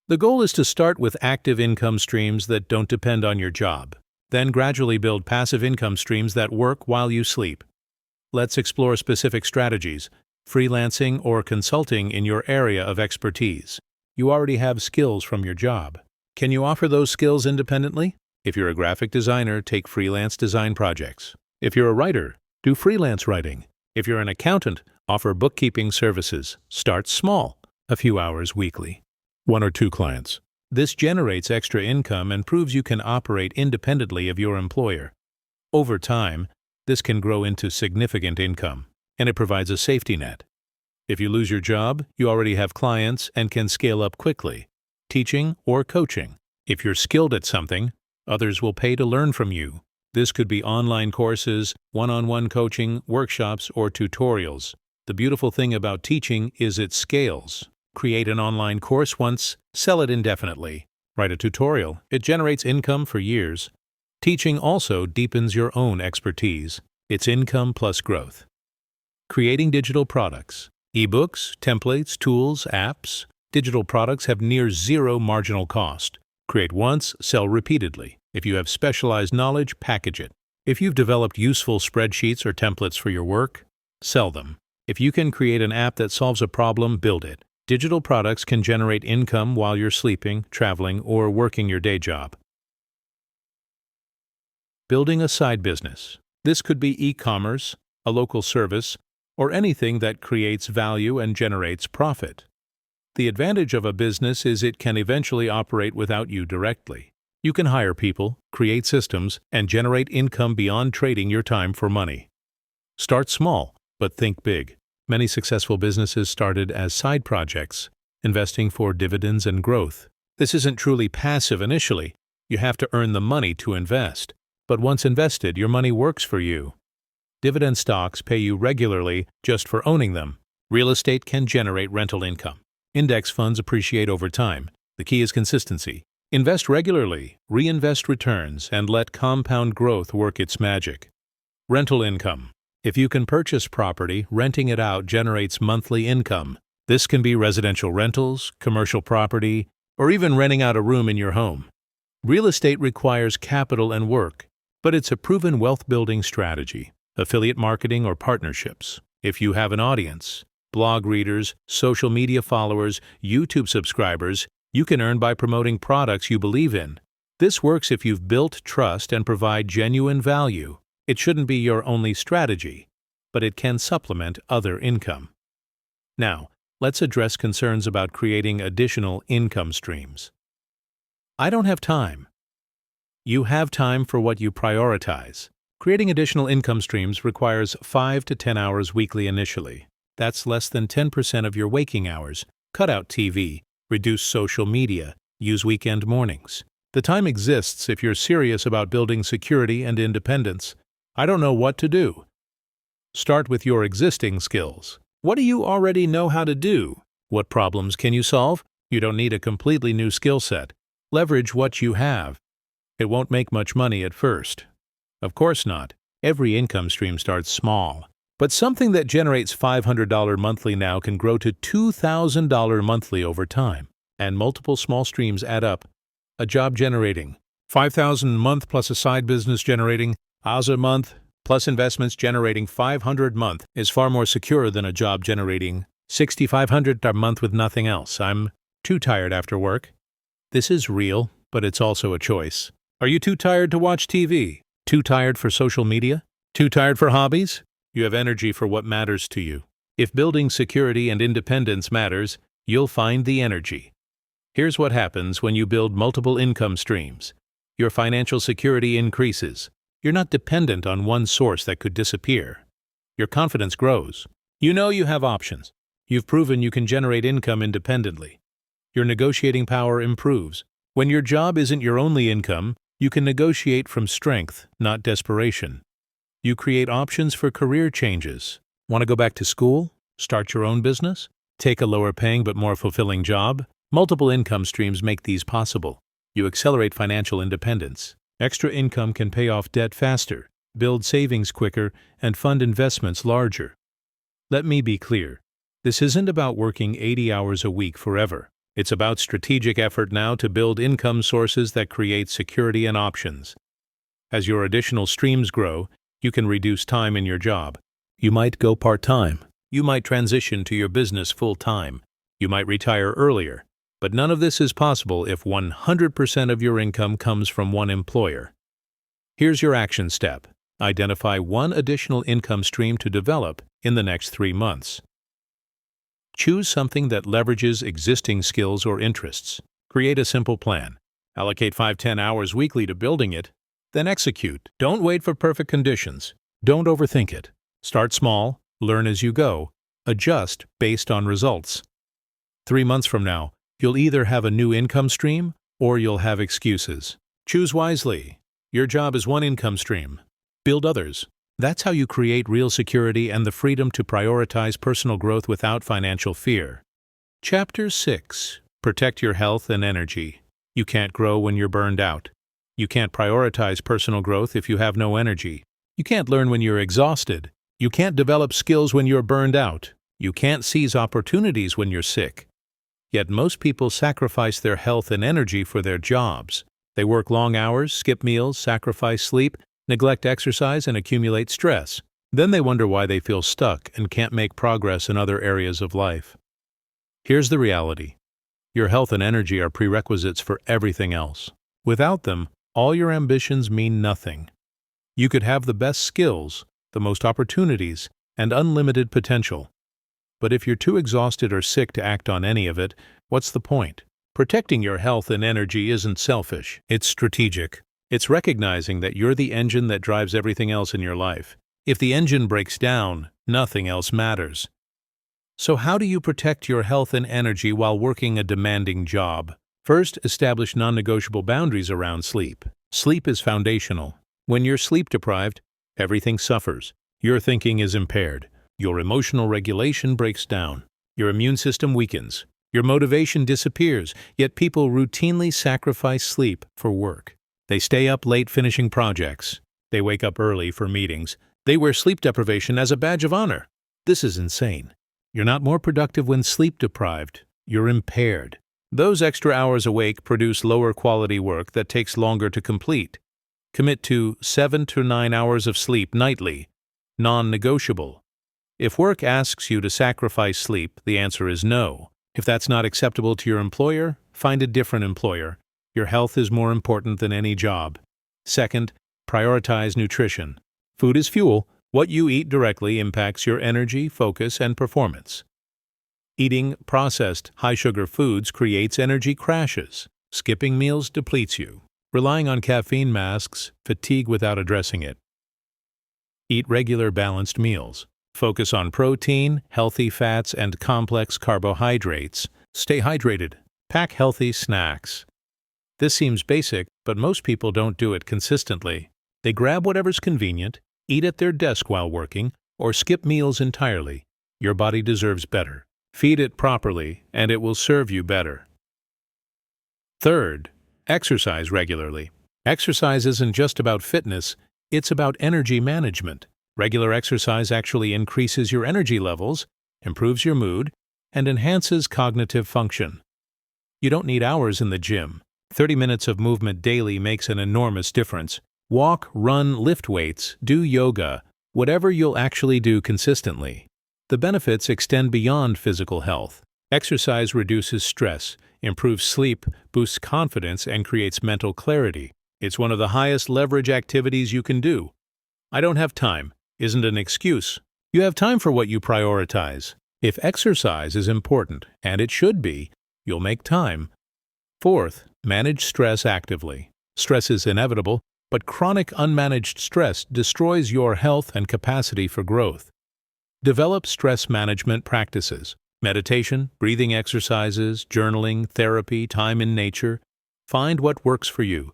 The goal is to start with active income streams that don't depend on your job. Then gradually build passive income streams that work while you sleep. Let's explore specific strategies, freelancing or consulting in your area of expertise. You already have skills from your job. Can you offer those skills independently? If you're a graphic designer, take freelance design projects. If you're a writer, do freelance writing. If you're an accountant, offer bookkeeping services. Start small, a few hours weekly. 1 or 2 clients. This generates extra income and proves you can operate independently of your employer. Over time, this can grow into significant income, and it provides a safety net. If you lose your job, you already have clients and can scale up quickly. Teaching or coaching. If you're skilled at something, others will pay to learn from you. This could be online courses, one-on-one coaching, workshops, or tutorials. The beautiful thing about teaching is it scales. Create an online course once, sell it indefinitely. Write a tutorial. It generates income for years. Teaching also deepens your own expertise. It's income plus growth. Creating digital products. Ebooks, templates, tools, apps. Digital products have near zero marginal cost. Create once, sell repeatedly. If you have specialized knowledge, package it. If you've developed useful spreadsheets or templates for your work, sell them. If you can create an app that solves a problem, build it. Digital products can generate income while you're sleeping, traveling, or working your day job. Building a side business. This could be e-commerce, a local service, or anything that creates value and generates profit. The advantage of a business is it can eventually operate without you directly. You can hire people, create systems, and generate income beyond trading your time for money. Start small, but think big. Many successful businesses started as side projects, investing for dividends and growth. This isn't truly passive initially. You have to earn the money to invest. But once invested, your money works for you. Dividend stocks pay you regularly just for owning them. Real estate can generate rental income. Index funds appreciate over time. The key is consistency. Invest regularly, reinvest returns, and let compound growth work its magic. Rental income. If you can purchase property, renting it out generates monthly income. This can be residential rentals, commercial property, or even renting out a room in your home. Real estate requires capital and work, but it's a proven wealth-building strategy. Affiliate marketing or partnerships. If you have an audience, blog readers, social media followers, YouTube subscribers, you can earn by promoting products you believe in. This works if you've built trust and provide genuine value. It shouldn't be your only strategy, but it can supplement other income. Now, let's address concerns about creating additional income streams. I don't have time. You have time for what you prioritize. Creating additional income streams requires 5 to 10 hours weekly initially. That's less than 10% of your waking hours. Cut out TV, reduce social media, use weekend mornings. The time exists if you're serious about building security and independence. I don't know what to do. Start with your existing skills. What do you already know how to do? What problems can you solve? You don't need a completely new skill set. Leverage what you have. It won't make much money at first. Of course not. Every income stream starts small. But something that generates $500 monthly now can grow to $2,000 monthly over time. And multiple small streams add up. A job generating $5,000 a month plus a side business generating $1,000 a month plus investments generating $500 a month is far more secure than a job generating $6,500 a month with nothing else. I'm too tired after work. This is real, but it's also a choice. Are you too tired to watch TV? Too tired for social media? Too tired for hobbies? You have energy for what matters to you. If building security and independence matters, you'll find the energy. Here's what happens when you build multiple income streams. Your financial security increases. You're not dependent on one source that could disappear. Your confidence grows. You know you have options. You've proven you can generate income independently. Your negotiating power improves. When your job isn't your only income, you can negotiate from strength, not desperation. You create options for career changes. Want to go back to school? Start your own business? Take a lower paying but more fulfilling job? Multiple income streams make these possible. You accelerate financial independence. Extra income can pay off debt faster, build savings quicker, and fund investments larger. Let me be clear. This isn't about working 80 hours a week forever. It's about strategic effort now to build income sources that create security and options. As your additional streams grow, you can reduce time in your job. You might go part-time. You might transition to your business full-time. You might retire earlier. But none of this is possible if 100% of your income comes from one employer. Here's your action step. Identify one additional income stream to develop in the next 3 months. Choose something that leverages existing skills or interests. Create a simple plan. Allocate 5-10 hours weekly to building it, then execute. Don't wait for perfect conditions. Don't overthink it. Start small, learn as you go, adjust based on results. 3 months from now, you'll either have a new income stream or you'll have excuses. Choose wisely. Your job is one income stream. Build others. That's how you create real security and the freedom to prioritize personal growth without financial fear. Chapter 6. Protect your health and energy. You can't grow when you're burned out. You can't prioritize personal growth if you have no energy. You can't learn when you're exhausted. You can't develop skills when you're burned out. You can't seize opportunities when you're sick. Yet most people sacrifice their health and energy for their jobs. They work long hours, skip meals, sacrifice sleep, neglect exercise, and accumulate stress. Then they wonder why they feel stuck and can't make progress in other areas of life. Here's the reality. Your health and energy are prerequisites for everything else. Without them, all your ambitions mean nothing. You could have the best skills, the most opportunities, and unlimited potential. But if you're too exhausted or sick to act on any of it, what's the point? Protecting your health and energy isn't selfish, it's strategic. It's recognizing that you're the engine that drives everything else in your life. If the engine breaks down, nothing else matters. So how do you protect your health and energy while working a demanding job? First, establish non-negotiable boundaries around sleep. Sleep is foundational. When you're sleep-deprived, everything suffers. Your thinking is impaired. Your emotional regulation breaks down. Your immune system weakens. Your motivation disappears, yet people routinely sacrifice sleep for work. They stay up late finishing projects. They wake up early for meetings. They wear sleep deprivation as a badge of honor. This is insane. You're not more productive when sleep deprived. You're impaired. Those extra hours awake produce lower quality work that takes longer to complete. Commit to 7 to 9 hours of sleep nightly. Non-negotiable. If work asks you to sacrifice sleep, the answer is no. If that's not acceptable to your employer, find a different employer. Your health is more important than any job. Second, prioritize nutrition. Food is fuel. What you eat directly impacts your energy, focus, and performance. Eating processed, high-sugar foods creates energy crashes. Skipping meals depletes you. Relying on caffeine masks fatigue without addressing it. Eat regular balanced meals. Focus on protein, healthy fats, and complex carbohydrates. Stay hydrated. Pack healthy snacks. This seems basic, but most people don't do it consistently. They grab whatever's convenient, eat at their desk while working, or skip meals entirely. Your body deserves better. Feed it properly, and it will serve you better. Third, exercise regularly. Exercise isn't just about fitness, it's about energy management. Regular exercise actually increases your energy levels, improves your mood, and enhances cognitive function. You don't need hours in the gym. 30 minutes of movement daily makes an enormous difference. Walk, run, lift weights, do yoga, whatever you'll actually do consistently. The benefits extend beyond physical health. Exercise reduces stress, improves sleep, boosts confidence, and creates mental clarity. It's one of the highest leverage activities you can do. I don't have time isn't an excuse. You have time for what you prioritize. If exercise is important, and it should be, you'll make time. Fourth, manage stress actively. Stress is inevitable, but chronic unmanaged stress destroys your health and capacity for growth. Develop stress management practices. Meditation, breathing exercises, journaling, therapy, time in nature. Find what works for you.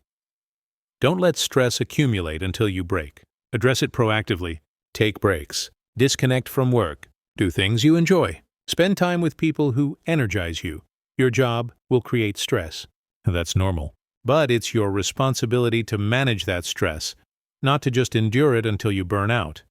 Don't let stress accumulate until you break. Address it proactively. Take breaks. Disconnect from work. Do things you enjoy. Spend time with people who energize you. Your job will create stress. That's normal. But it's your responsibility to manage that stress, not to just endure it until you burn out.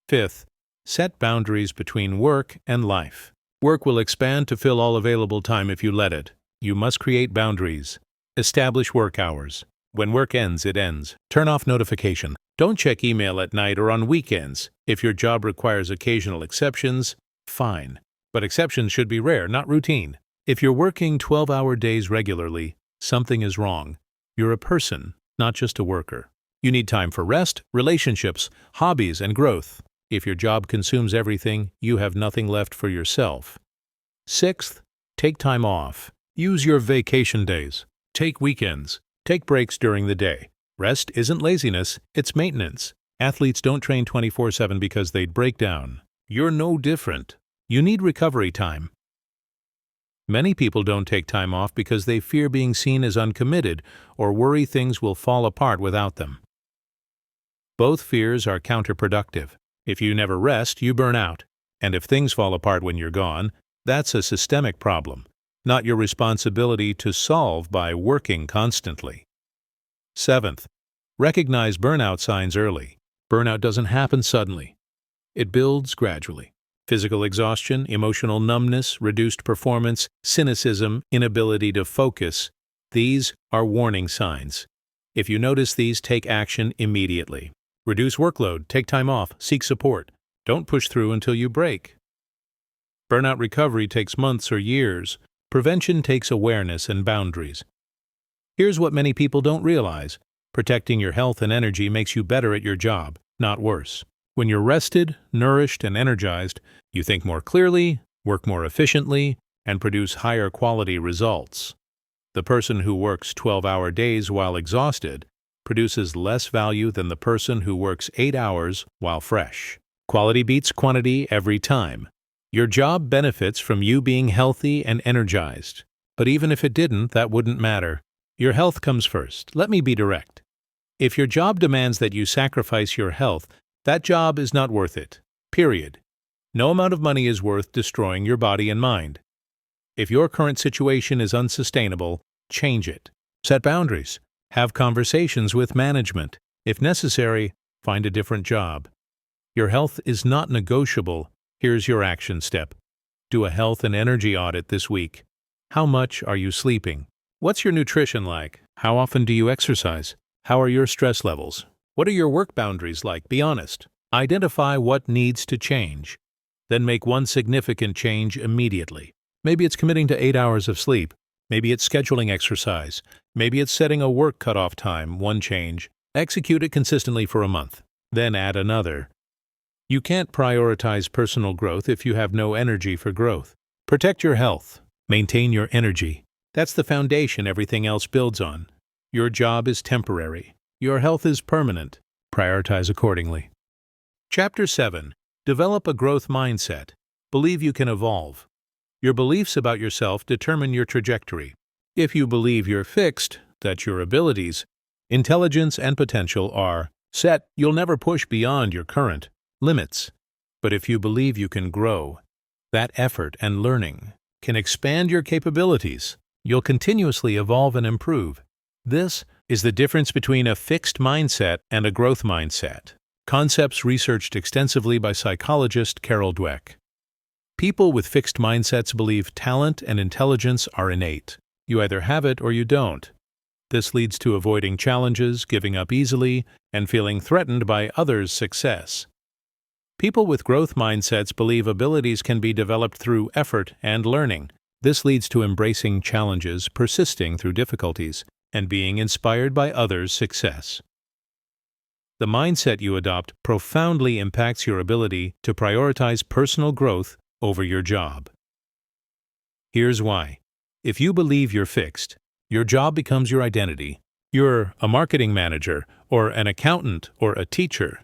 Fifth, set boundaries between work and life. Work will expand to fill all available time if you let it. You must create boundaries. Establish work hours. When work ends, it ends. Turn off notification. Don't check email at night or on weekends. If your job requires occasional exceptions, fine. But exceptions should be rare, not routine. If you're working 12-hour days regularly, something is wrong. You're a person, not just a worker. You need time for rest, relationships, hobbies, and growth. If your job consumes everything, you have nothing left for yourself. Sixth, take time off. Use your vacation days. Take weekends. Take breaks during the day. Rest isn't laziness, it's maintenance. Athletes don't train 24/7 because they'd break down. You're no different. You need recovery time. Many people don't take time off because they fear being seen as uncommitted or worry things will fall apart without them. Both fears are counterproductive. If you never rest, you burn out. And if things fall apart when you're gone, that's a systemic problem, not your responsibility to solve by working constantly. Seventh, recognize burnout signs early. Burnout doesn't happen suddenly. It builds gradually. Physical exhaustion, emotional numbness, reduced performance, cynicism, inability to focus. These are warning signs. If you notice these, take action immediately. Reduce workload, take time off, seek support. Don't push through until you break. Burnout recovery takes months or years. Prevention takes awareness and boundaries. Here's what many people don't realize. Protecting your health and energy makes you better at your job, not worse. When you're rested, nourished, and energized, you think more clearly, work more efficiently, and produce higher quality results. The person who works 12-hour days while exhausted produces less value than the person who works 8 hours while fresh. Quality beats quantity every time. Your job benefits from you being healthy and energized. But even if it didn't, that wouldn't matter. Your health comes first. Let me be direct. If your job demands that you sacrifice your health, that job is not worth it. Period. No amount of money is worth destroying your body and mind. If your current situation is unsustainable, change it. Set boundaries. Have conversations with management. If necessary, find a different job. Your health is not negotiable. Here's your action step. Do a health and energy audit this week. How much are you sleeping? What's your nutrition like? How often do you exercise? How are your stress levels? What are your work boundaries like? Be honest. Identify what needs to change. Then make one significant change immediately. Maybe it's committing to 8 hours of sleep. Maybe it's scheduling exercise. Maybe it's setting a work cutoff time, one change. Execute it consistently for a month. Then add another. You can't prioritize personal growth if you have no energy for growth. Protect your health. Maintain your energy. That's the foundation everything else builds on. Your job is temporary. Your health is permanent. Prioritize accordingly. Chapter 7. Develop a growth mindset. Believe you can evolve. Your beliefs about yourself determine your trajectory. If you believe you're fixed, that your abilities, intelligence, and potential are set, you'll never push beyond your current limits. But if you believe you can grow, that effort and learning can expand your capabilities, you'll continuously evolve and improve. This is the difference between a fixed mindset and a growth mindset. Concepts researched extensively by psychologist Carol Dweck. People with fixed mindsets believe talent and intelligence are innate. You either have it or you don't. This leads to avoiding challenges, giving up easily, and feeling threatened by others' success. People with growth mindsets believe abilities can be developed through effort and learning. This leads to embracing challenges, persisting through difficulties, and being inspired by others' success. The mindset you adopt profoundly impacts your ability to prioritize personal growth over your job. Here's why. If you believe you're fixed, your job becomes your identity. You're a marketing manager, or an accountant, or a teacher.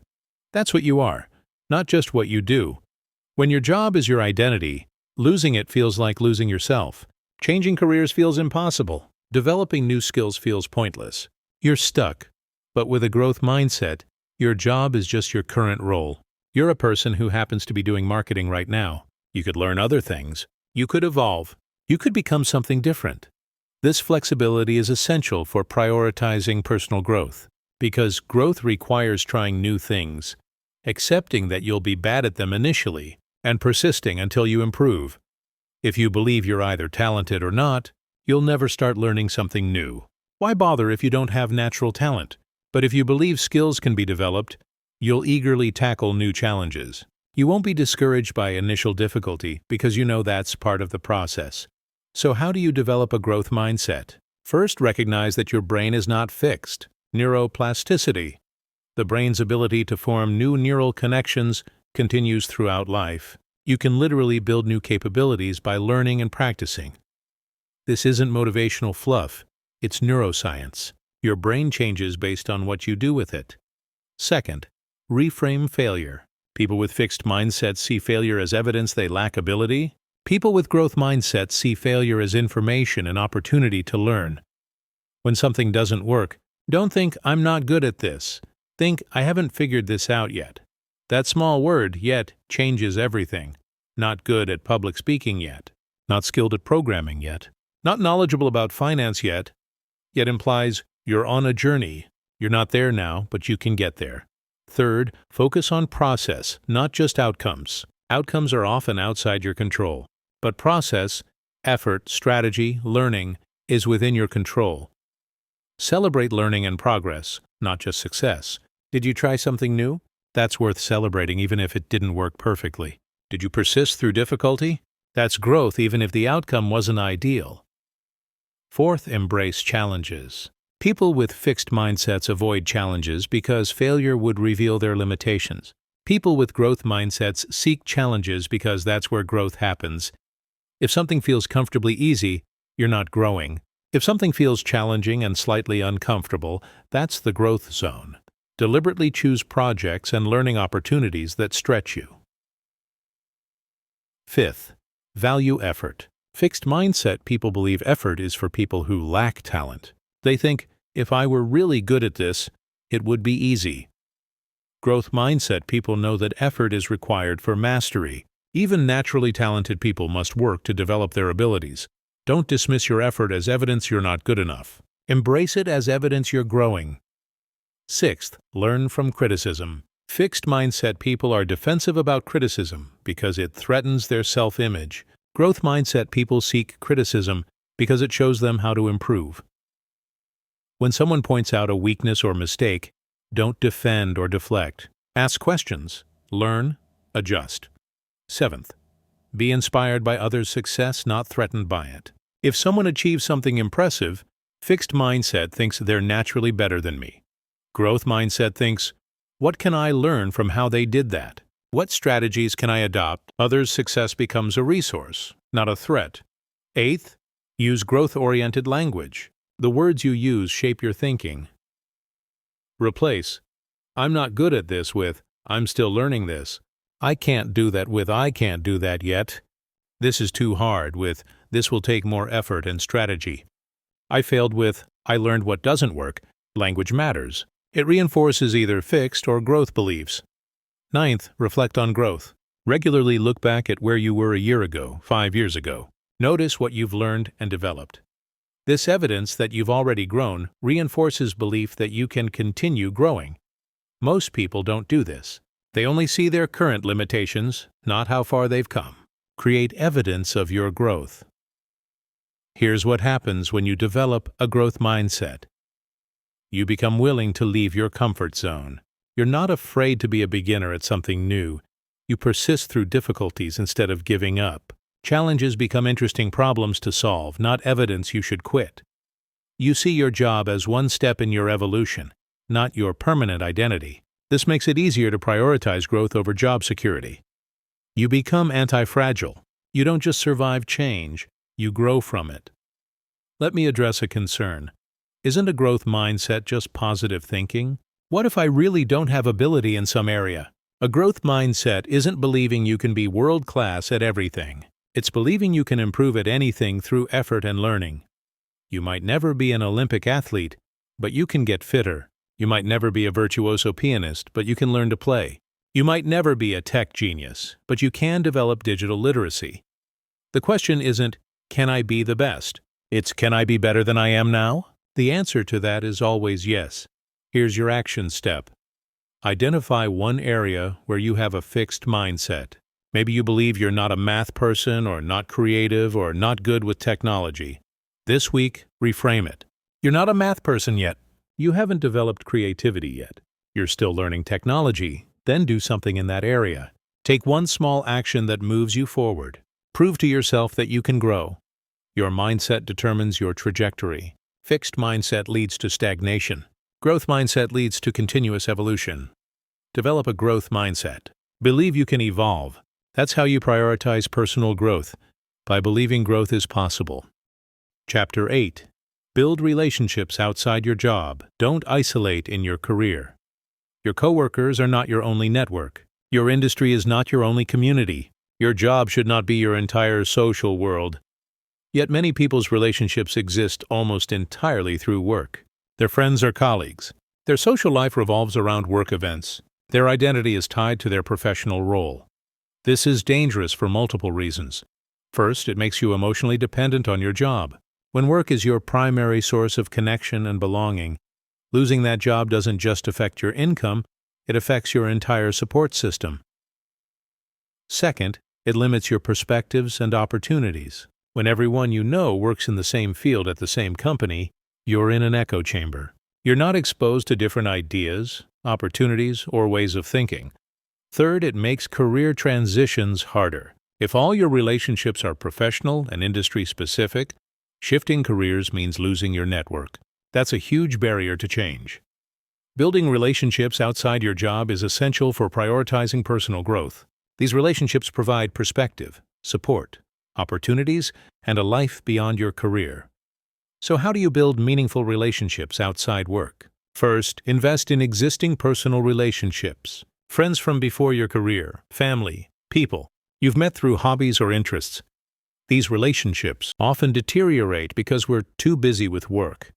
That's what you are, not just what you do. When your job is your identity, losing it feels like losing yourself. Changing careers feels impossible. Developing new skills feels pointless. You're stuck. But with a growth mindset, your job is just your current role. You're a person who happens to be doing marketing right now. You could learn other things. You could evolve. You could become something different. This flexibility is essential for prioritizing personal growth, because growth requires trying new things, accepting that you'll be bad at them initially, and persisting until you improve. If you believe you're either talented or not, you'll never start learning something new. Why bother if you don't have natural talent? But if you believe skills can be developed, you'll eagerly tackle new challenges. You won't be discouraged by initial difficulty because you know that's part of the process. So how do you develop a growth mindset? First, recognize that your brain is not fixed. Neuroplasticity, the brain's ability to form new neural connections, continues throughout life. You can literally build new capabilities by learning and practicing. This isn't motivational fluff. It's neuroscience. Your brain changes based on what you do with it. Second, reframe failure. People with fixed mindsets see failure as evidence they lack ability. People with growth mindsets see failure as information and opportunity to learn. When something doesn't work, don't think, "I'm not good at this." Think, "I haven't figured this out yet." That small word, "yet," changes everything. Not good at public speaking yet. Not skilled at programming yet. Not knowledgeable about finance yet. Yet implies you're on a journey. You're not there now, but you can get there. Third, focus on process, not just outcomes. Outcomes are often outside your control. But process, effort, strategy, learning is within your control. Celebrate learning and progress, not just success. Did you try something new? That's worth celebrating even if it didn't work perfectly. Did you persist through difficulty? That's growth even if the outcome wasn't ideal. Fourth, embrace challenges. People with fixed mindsets avoid challenges because failure would reveal their limitations. People with growth mindsets seek challenges because that's where growth happens. If something feels comfortably easy, you're not growing. If something feels challenging and slightly uncomfortable, that's the growth zone. Deliberately choose projects and learning opportunities that stretch you. Fifth, value effort. Fixed mindset people believe effort is for people who lack talent. They think, "If I were really good at this, it would be easy." Growth mindset people know that effort is required for mastery. Even naturally talented people must work to develop their abilities. Don't dismiss your effort as evidence you're not good enough. Embrace it as evidence you're growing. Sixth, learn from criticism. Fixed mindset people are defensive about criticism because it threatens their self-image. Growth mindset people seek criticism because it shows them how to improve. When someone points out a weakness or mistake, don't defend or deflect. Ask questions, learn, adjust. Seventh, be inspired by others' success, not threatened by it. If someone achieves something impressive, fixed mindset thinks they're naturally better than me. Growth mindset thinks, what can I learn from how they did that? What strategies can I adopt? Others' success becomes a resource, not a threat. Eighth, use growth-oriented language. The words you use shape your thinking. Replace, I'm not good at this with, I'm still learning this. I can't do that with, I can't do that yet. This is too hard with, this will take more effort and strategy. I failed with, I learned what doesn't work. Language matters. It reinforces either fixed or growth beliefs. Ninth, reflect on growth. Regularly look back at where you were a year ago, 5 years ago. Notice what you've learned and developed. This evidence that you've already grown reinforces belief that you can continue growing. Most people don't do this. They only see their current limitations, not how far they've come. Create evidence of your growth. Here's what happens when you develop a growth mindset. You become willing to leave your comfort zone. You're not afraid to be a beginner at something new. You persist through difficulties instead of giving up. Challenges become interesting problems to solve, not evidence you should quit. You see your job as one step in your evolution, not your permanent identity. This makes it easier to prioritize growth over job security. You become anti-fragile. You don't just survive change, you grow from it. Let me address a concern. Isn't a growth mindset just positive thinking? What if I really don't have ability in some area? A growth mindset isn't believing you can be world-class at everything. It's believing you can improve at anything through effort and learning. You might never be an Olympic athlete, but you can get fitter. You might never be a virtuoso pianist, but you can learn to play. You might never be a tech genius, but you can develop digital literacy. The question isn't, can I be the best? It's, can I be better than I am now? The answer to that is always yes. Here's your action step. Identify one area where you have a fixed mindset. Maybe you believe you're not a math person or not creative or not good with technology. This week, reframe it. You're not a math person yet. You haven't developed creativity yet. You're still learning technology. Then do something in that area. Take one small action that moves you forward. Prove to yourself that you can grow. Your mindset determines your trajectory. Fixed mindset leads to stagnation. Growth mindset leads to continuous evolution. Develop a growth mindset. Believe you can evolve. That's how you prioritize personal growth, by believing growth is possible. Chapter 8. Build relationships outside your job. Don't isolate in your career. Your coworkers are not your only network. Your industry is not your only community. Your job should not be your entire social world. Yet many people's relationships exist almost entirely through work. Their friends are colleagues. Their social life revolves around work events. Their identity is tied to their professional role. This is dangerous for multiple reasons. First, it makes you emotionally dependent on your job. When work is your primary source of connection and belonging, losing that job doesn't just affect your income, it affects your entire support system. Second, it limits your perspectives and opportunities. When everyone you know works in the same field at the same company, you're in an echo chamber. You're not exposed to different ideas, opportunities, or ways of thinking. Third, it makes career transitions harder. If all your relationships are professional and industry-specific, shifting careers means losing your network. That's a huge barrier to change. Building relationships outside your job is essential for prioritizing personal growth. These relationships provide perspective, support, opportunities, and a life beyond your career. So how do you build meaningful relationships outside work? First, invest in existing personal relationships. Friends from before your career, family, people you've met through hobbies or interests. These relationships often deteriorate because we're too busy with work.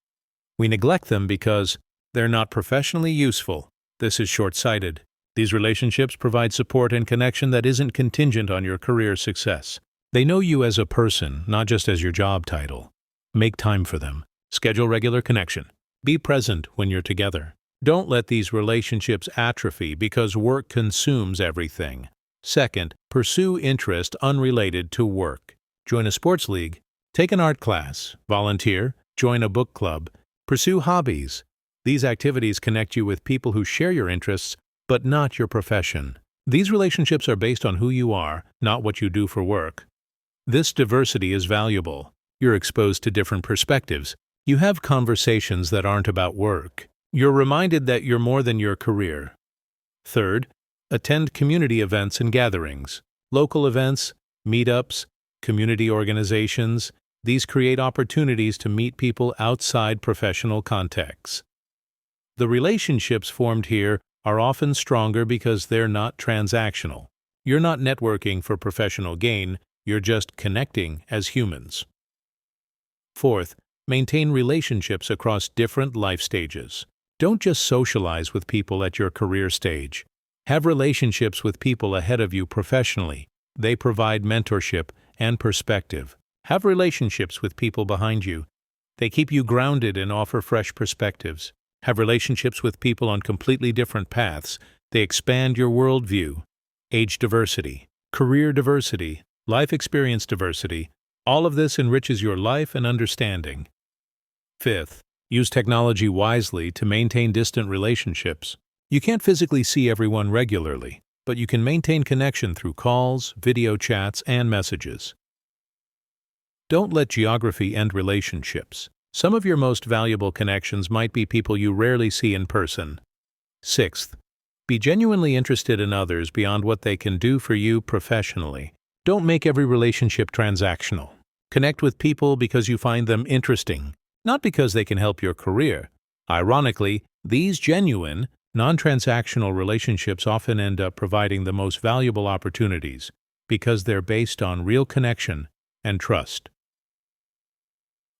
We neglect them because they're not professionally useful. This is short-sighted. These relationships provide support and connection that isn't contingent on your career success. They know you as a person, not just as your job title. Make time for them. Schedule regular connection. Be present when you're together. Don't let these relationships atrophy because work consumes everything. Second, pursue interest unrelated to work. Join a sports league, take an art class, volunteer, join a book club, pursue hobbies. These activities connect you with people who share your interests, but not your profession. These relationships are based on who you are, not what you do for work. This diversity is valuable. You're exposed to different perspectives. You have conversations that aren't about work. You're reminded that you're more than your career. Third, attend community events and gatherings. Local events, meetups, community organizations, these create opportunities to meet people outside professional contexts. The relationships formed here are often stronger because they're not transactional. You're not networking for professional gain, you're just connecting as humans. Fourth, maintain relationships across different life stages. Don't just socialize with people at your career stage. Have relationships with people ahead of you professionally. They provide mentorship and perspective. Have relationships with people behind you. They keep you grounded and offer fresh perspectives. Have relationships with people on completely different paths. They expand your worldview. Age diversity, career diversity, life experience diversity, all of this enriches your life and understanding. Fifth, use technology wisely to maintain distant relationships. You can't physically see everyone regularly, but you can maintain connection through calls, video chats, and messages. Don't let geography end relationships. Some of your most valuable connections might be people you rarely see in person. Sixth, be genuinely interested in others beyond what they can do for you professionally. Don't make every relationship transactional. Connect with people because you find them interesting, not because they can help your career. Ironically, these genuine, non-transactional relationships often end up providing the most valuable opportunities because they're based on real connection and trust.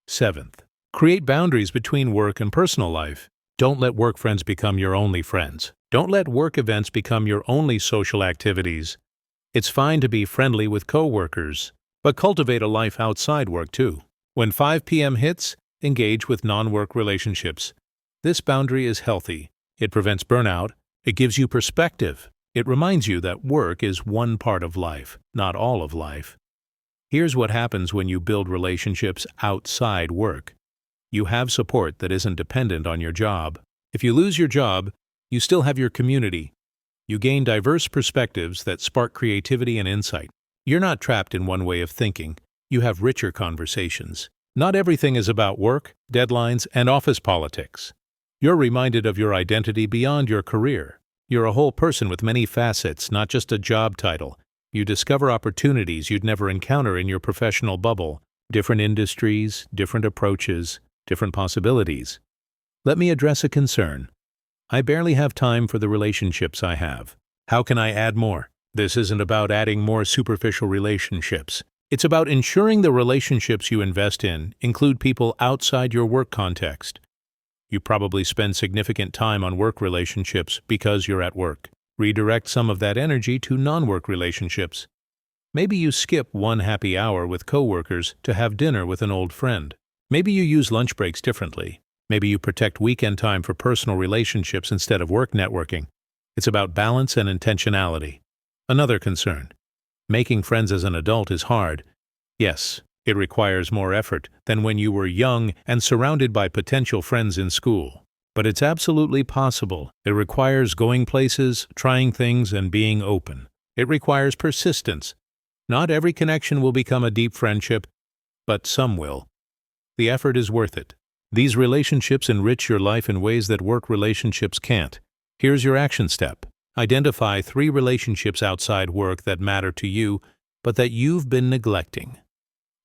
Seventh, create boundaries between work and personal life. Don't let work friends become your only friends. Don't let work events become your only social activities. It's fine to be friendly with coworkers, but cultivate a life outside work too. When 5 p.m. hits, engage with non-work relationships. This boundary is healthy. It prevents burnout. It gives you perspective. It reminds you that work is one part of life, not all of life. Here's what happens when you build relationships outside work. You have support that isn't dependent on your job. If you lose your job, you still have your community. You gain diverse perspectives that spark creativity and insight. You're not trapped in one way of thinking. You have richer conversations. Not everything is about work, deadlines, and office politics. You're reminded of your identity beyond your career. You're a whole person with many facets, not just a job title. You discover opportunities you'd never encounter in your professional bubble. Different industries, different approaches, different possibilities. Let me address a concern. I barely have time for the relationships I have. How can I add more? This isn't about adding more superficial relationships. It's about ensuring the relationships you invest in include people outside your work context. You probably spend significant time on work relationships because you're at work. Redirect some of that energy to non-work relationships. Maybe you skip one happy hour with coworkers to have dinner with an old friend. Maybe you use lunch breaks differently. Maybe you protect weekend time for personal relationships instead of work networking. It's about balance and intentionality. Another concern. Making friends as an adult is hard. Yes, it requires more effort than when you were young and surrounded by potential friends in school. But it's absolutely possible. It requires going places, trying things, and being open. It requires persistence. Not every connection will become a deep friendship, but some will. The effort is worth it. These relationships enrich your life in ways that work relationships can't. Here's your action step. Identify 3 relationships outside work that matter to you, but that you've been neglecting.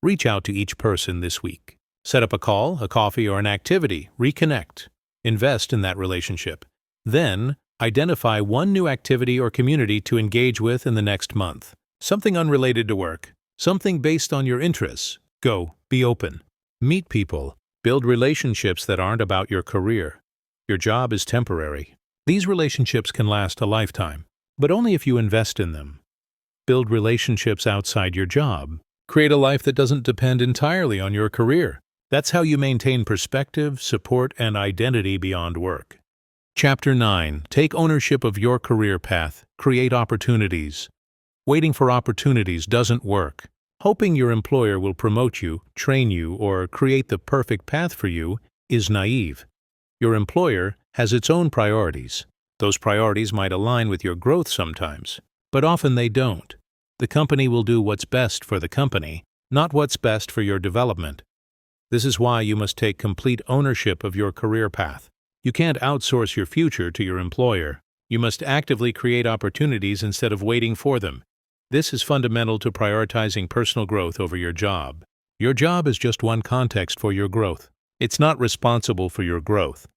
Reach out to each person this week. Set up a call, a coffee, or an activity. Reconnect. Invest in that relationship. Then, identify one new activity or community to engage with in the next month. Something unrelated to work. Something based on your interests. Go. Be open. Meet people. Build relationships that aren't about your career. Your job is temporary. These relationships can last a lifetime, but only if you invest in them. Build relationships outside your job. Create a life that doesn't depend entirely on your career. That's how you maintain perspective, support, and identity beyond work. Chapter 9. Take ownership of your career path. Create opportunities. Waiting for opportunities doesn't work. Hoping your employer will promote you, train you, or create the perfect path for you is naive. Your employer has its own priorities. Those priorities might align with your growth sometimes, but often they don't. The company will do what's best for the company, not what's best for your development. This is why you must take complete ownership of your career path. You can't outsource your future to your employer. You must actively create opportunities instead of waiting for them. This is fundamental to prioritizing personal growth over your job. Your job is just one context for your growth. It's not responsible for your growth.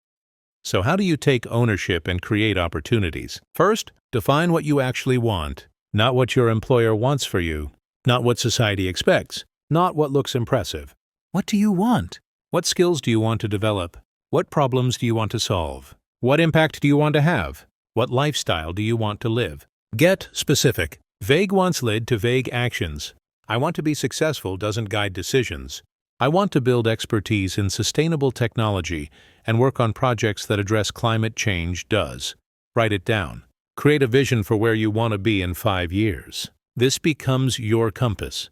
So how do you take ownership and create opportunities? First, define what you actually want, not what your employer wants for you, not what society expects, not what looks impressive. What do you want? What skills do you want to develop? What problems do you want to solve? What impact do you want to have? What lifestyle do you want to live? Get specific. Vague wants lead to vague actions. I want to be successful doesn't guide decisions. I want to build expertise in sustainable technology and work on projects that address climate change does. Write it down. Create a vision for where you want to be in 5 years. This becomes your compass.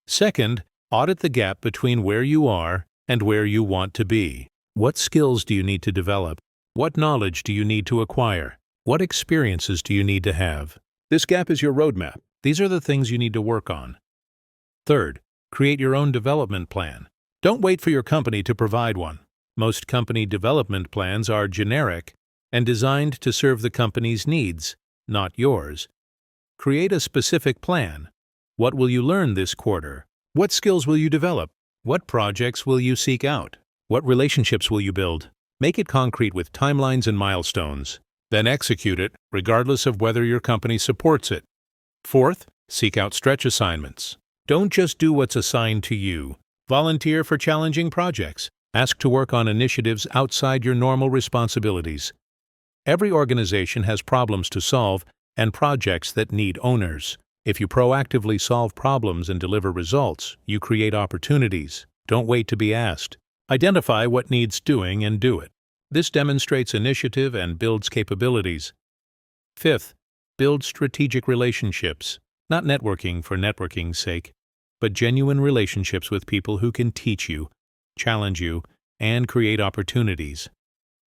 Second, audit the gap between where you are and where you want to be. What skills do you need to develop? What knowledge do you need to acquire? What experiences do you need to have? This gap is your roadmap. These are the things you need to work on. Third, create your own development plan. Don't wait for your company to provide one. Most company development plans are generic and designed to serve the company's needs, not yours. Create a specific plan. What will you learn this quarter? What skills will you develop? What projects will you seek out? What relationships will you build? Make it concrete with timelines and milestones. Then execute it, regardless of whether your company supports it. Fourth, seek out stretch assignments. Don't just do what's assigned to you. Volunteer for challenging projects. Ask to work on initiatives outside your normal responsibilities. Every organization has problems to solve and projects that need owners. If you proactively solve problems and deliver results, you create opportunities. Don't wait to be asked. Identify what needs doing and do it. This demonstrates initiative and builds capabilities. Fifth, build strategic relationships. Not networking for networking's sake, but genuine relationships with people who can teach you, challenge you, and create opportunities.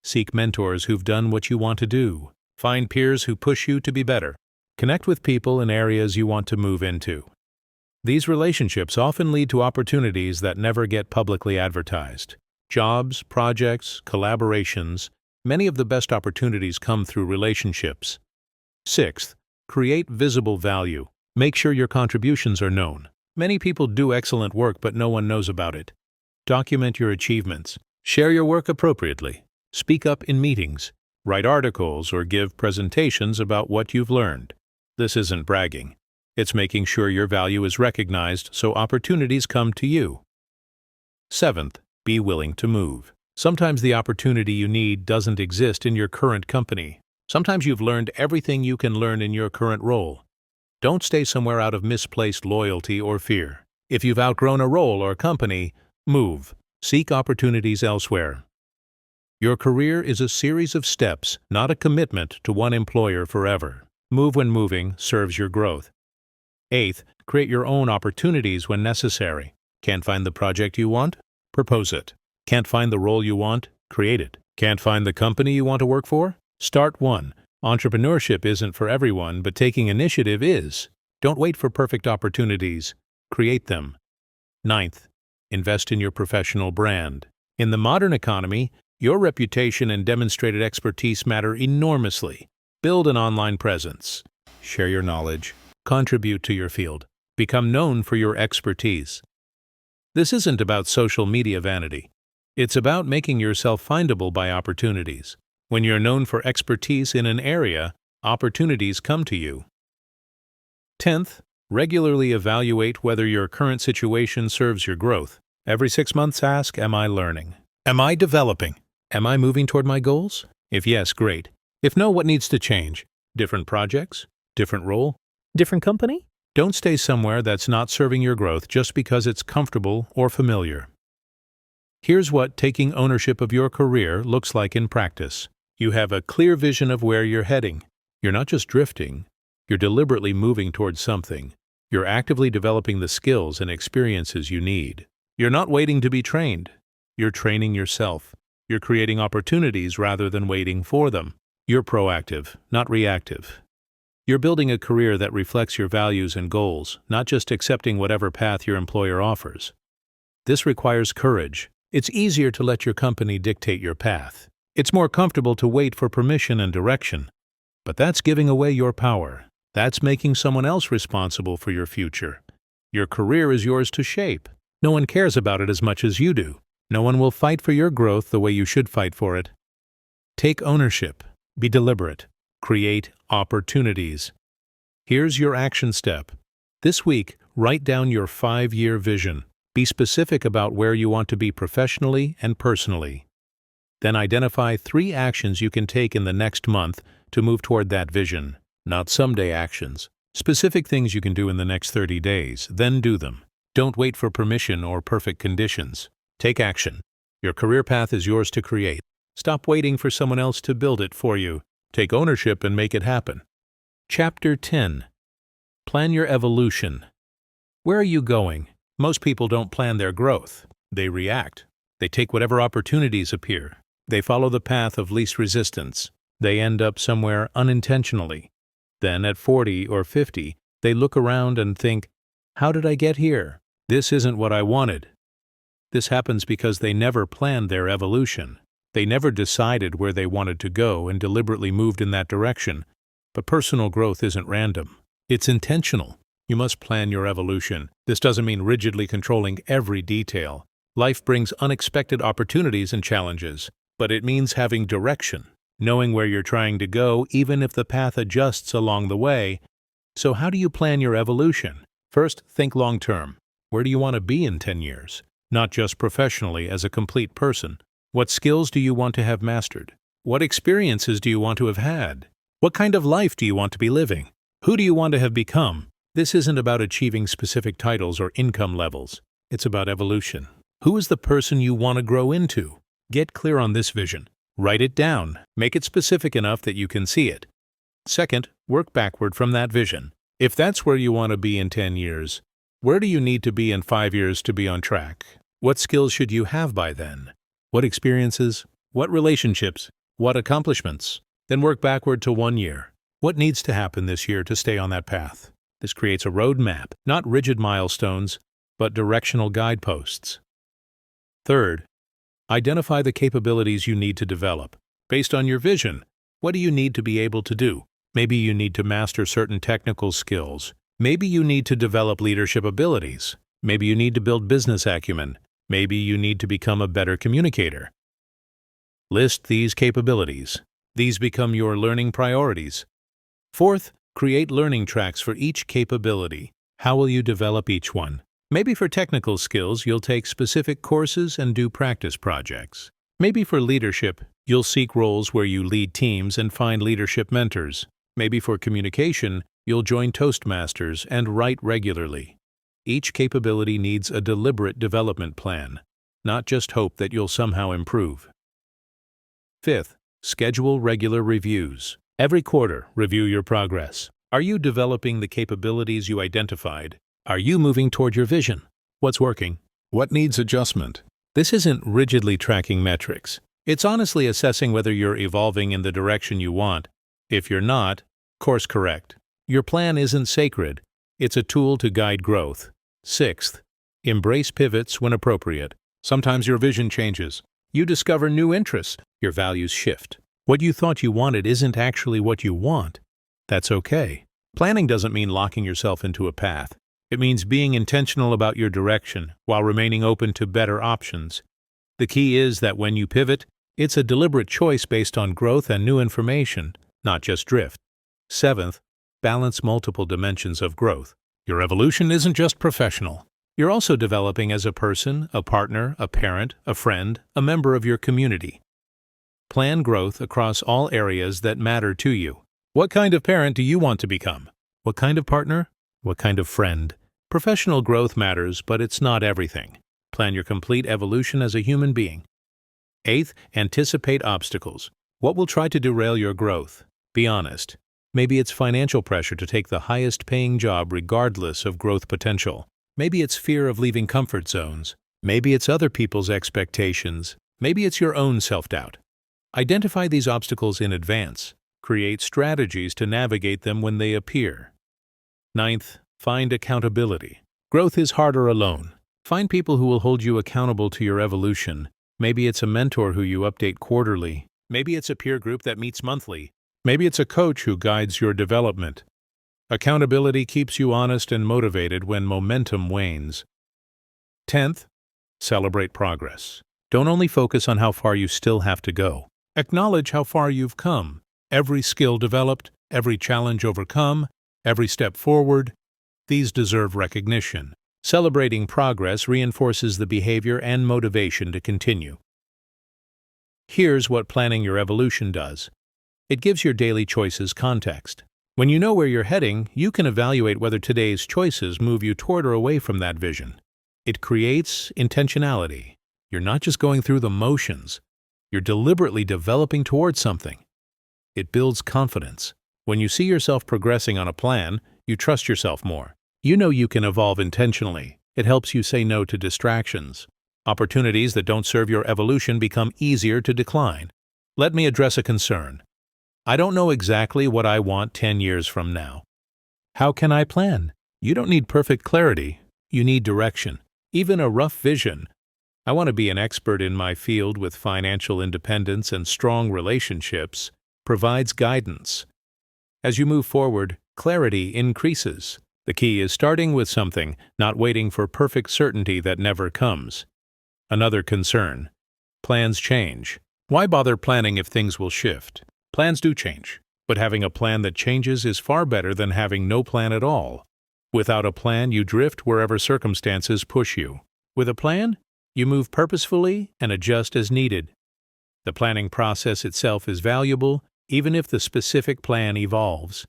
Seek mentors who've done what you want to do. Find peers who push you to be better. Connect with people in areas you want to move into. These relationships often lead to opportunities that never get publicly advertised. Jobs, projects, collaborations, many of the best opportunities come through relationships. Sixth, create visible value. Make sure your contributions are known. Many people do excellent work, but no one knows about it. Document your achievements. Share your work appropriately. Speak up in meetings. Write articles or give presentations about what you've learned. This isn't bragging. It's making sure your value is recognized so opportunities come to you. Seventh, be willing to move. Sometimes the opportunity you need doesn't exist in your current company. Sometimes you've learned everything you can learn in your current role. Don't stay somewhere out of misplaced loyalty or fear. If you've outgrown a role or company, move. Seek opportunities elsewhere. Your career is a series of steps, not a commitment to one employer forever. Move when moving serves your growth. Eighth, create your own opportunities when necessary. Can't find the project you want? Propose it. Can't find the role you want? Create it. Can't find the company you want to work for? Start one. Entrepreneurship isn't for everyone, but taking initiative is. Don't wait for perfect opportunities. Create them. Ninth, invest in your professional brand. In the modern economy, your reputation and demonstrated expertise matter enormously. Build an online presence. Share your knowledge. Contribute to your field. Become known for your expertise. This isn't about social media vanity. It's about making yourself findable by opportunities. When you're known for expertise in an area, opportunities come to you. 10th, regularly evaluate whether your current situation serves your growth. Every 6 months ask, am I learning? Am I developing? Am I moving toward my goals? If yes, great. If no, what needs to change? Different projects? Different role? Different company? Don't stay somewhere that's not serving your growth just because it's comfortable or familiar. Here's what taking ownership of your career looks like in practice. You have a clear vision of where you're heading. You're not just drifting. You're deliberately moving towards something. You're actively developing the skills and experiences you need. You're not waiting to be trained. You're training yourself. You're creating opportunities rather than waiting for them. You're proactive, not reactive. You're building a career that reflects your values and goals, not just accepting whatever path your employer offers. This requires courage. It's easier to let your company dictate your path. It's more comfortable to wait for permission and direction. But that's giving away your power. That's making someone else responsible for your future. Your career is yours to shape. No one cares about it as much as you do. No one will fight for your growth the way you should fight for it. Take ownership. Be deliberate. Create opportunities. Here's your action step. This week, write down your 5-year vision. Be specific about where you want to be professionally and personally. Then identify 3 actions you can take in the next month to move toward that vision. Not someday actions. Specific things you can do in the next 30 days, then do them. Don't wait for permission or perfect conditions. Take action. Your career path is yours to create. Stop waiting for someone else to build it for you. Take ownership and make it happen. Chapter 10. Plan your evolution. Where are you going? Most people don't plan their growth. They react. They take whatever opportunities appear. They follow the path of least resistance. They end up somewhere unintentionally. Then at 40 or 50, they look around and think, how did I get here? This isn't what I wanted. This happens because they never planned their evolution. They never decided where they wanted to go and deliberately moved in that direction. But personal growth isn't random. It's intentional. You must plan your evolution. This doesn't mean rigidly controlling every detail. Life brings unexpected opportunities and challenges, but it means having direction, knowing where you're trying to go even if the path adjusts along the way. So how do you plan your evolution? First, think long-term. Where do you want to be in 10 years? Not just professionally as a complete person. What skills do you want to have mastered? What experiences do you want to have had? What kind of life do you want to be living? Who do you want to have become? This isn't about achieving specific titles or income levels. It's about evolution. Who is the person you want to grow into? Get clear on this vision. Write it down. Make it specific enough that you can see it. Second, work backward from that vision. If that's where you want to be in 10 years, where do you need to be in 5 years to be on track? What skills should you have by then? What experiences? What relationships? What accomplishments? Then work backward to 1 year. What needs to happen this year to stay on that path? This creates a roadmap, not rigid milestones, but directional guideposts. Third, identify the capabilities you need to develop. Based on your vision, what do you need to be able to do? Maybe you need to master certain technical skills. Maybe you need to develop leadership abilities. Maybe you need to build business acumen. Maybe you need to become a better communicator. List these capabilities. These become your learning priorities. Fourth, create learning tracks for each capability. How will you develop each one? Maybe for technical skills, you'll take specific courses and do practice projects. Maybe for leadership, you'll seek roles where you lead teams and find leadership mentors. Maybe for communication, you'll join Toastmasters and write regularly. Each capability needs a deliberate development plan, not just hope that you'll somehow improve. Fifth, schedule regular reviews. Every quarter, review your progress. Are you developing the capabilities you identified? Are you moving toward your vision? What's working? What needs adjustment? This isn't rigidly tracking metrics. It's honestly assessing whether you're evolving in the direction you want. If you're not, course correct. Your plan isn't sacred. It's a tool to guide growth. Sixth, embrace pivots when appropriate. Sometimes your vision changes. You discover new interests. Your values shift. What you thought you wanted isn't actually what you want. That's okay. Planning doesn't mean locking yourself into a path. It means being intentional about your direction while remaining open to better options. The key is that when you pivot, it's a deliberate choice based on growth and new information, not just drift. Seventh, balance multiple dimensions of growth. Your evolution isn't just professional. You're also developing as a person, a partner, a parent, a friend, a member of your community. Plan growth across all areas that matter to you. What kind of parent do you want to become? What kind of partner? What kind of friend? Professional growth matters, but it's not everything. Plan your complete evolution as a human being. 8th, anticipate obstacles. What will try to derail your growth? Be honest. Maybe it's financial pressure to take the highest paying job regardless of growth potential. Maybe it's fear of leaving comfort zones. Maybe it's other people's expectations. Maybe it's your own self-doubt. Identify these obstacles in advance. Create strategies to navigate them when they appear. 9th, find accountability. Growth is harder alone. Find people who will hold you accountable to your evolution. Maybe it's a mentor who you update quarterly. Maybe it's a peer group that meets monthly. Maybe it's a coach who guides your development. Accountability keeps you honest and motivated when momentum wanes. 10th, celebrate progress. Don't only focus on how far you still have to go. Acknowledge how far you've come. Every skill developed, every challenge overcome, every step forward. These deserve recognition. Celebrating progress reinforces the behavior and motivation to continue. Here's what planning your evolution does. It gives your daily choices context. When you know where you're heading, you can evaluate whether today's choices move you toward or away from that vision. It creates intentionality. You're not just going through the motions. You're deliberately developing towards something. It builds confidence. When you see yourself progressing on a plan, you trust yourself more. You know you can evolve intentionally. It helps you say no to distractions. Opportunities that don't serve your evolution become easier to decline. Let me address a concern. I don't know exactly what I want 10 years from now. How can I plan? You don't need perfect clarity. You need direction. Even a rough vision. I want to be an expert in my field with financial independence and strong relationships provides guidance. As you move forward, clarity increases. The key is starting with something, not waiting for perfect certainty that never comes. Another concern. Plans change. Why bother planning if things will shift? Plans do change, but having a plan that changes is far better than having no plan at all. Without a plan, you drift wherever circumstances push you. With a plan, you move purposefully and adjust as needed. The planning process itself is valuable, even if the specific plan evolves.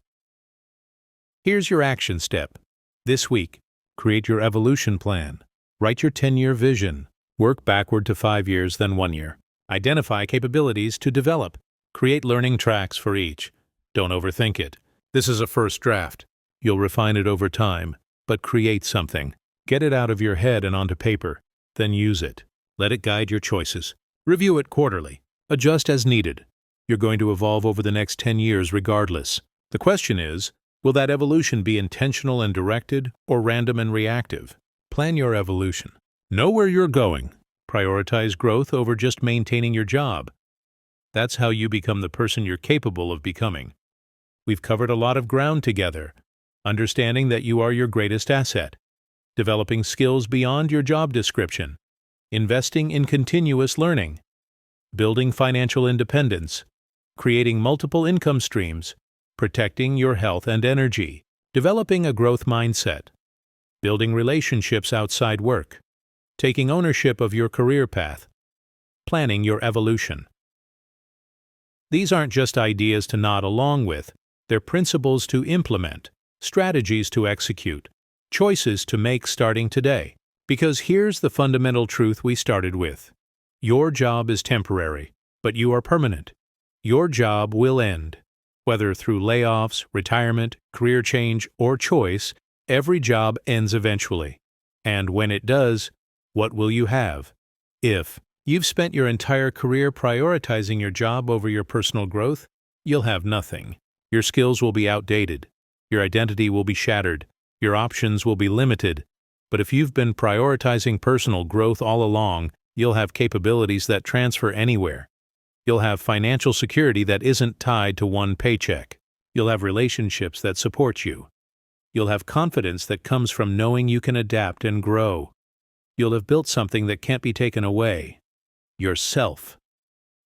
Here's your action step. This week, create your evolution plan. Write your 10-year vision. Work backward to 5 years, then 1 year. Identify capabilities to develop. Create learning tracks for each. Don't overthink it. This is a first draft. You'll refine it over time, but create something. Get it out of your head and onto paper. Then use it. Let it guide your choices. Review it quarterly. Adjust as needed. You're going to evolve over the next 10 years regardless. The question is, will that evolution be intentional and directed, or random and reactive? Plan your evolution. Know where you're going. Prioritize growth over just maintaining your job. That's how you become the person you're capable of becoming. We've covered a lot of ground together. Understanding that you are your greatest asset. Developing skills beyond your job description. Investing in continuous learning. Building financial independence. Creating multiple income streams. Protecting your health and energy. Developing a growth mindset. Building relationships outside work. Taking ownership of your career path. Planning your evolution. These aren't just ideas to nod along with. They're principles to implement, strategies to execute, choices to make starting today. Because here's the fundamental truth we started with. Your job is temporary, but you are permanent. Your job will end. Whether through layoffs, retirement, career change, or choice, every job ends eventually. And when it does, what will you have? If you've spent your entire career prioritizing your job over your personal growth, you'll have nothing. Your skills will be outdated. Your identity will be shattered. Your options will be limited. But if you've been prioritizing personal growth all along, you'll have capabilities that transfer anywhere. You'll have financial security that isn't tied to one paycheck. You'll have relationships that support you. You'll have confidence that comes from knowing you can adapt and grow. You'll have built something that can't be taken away. Yourself.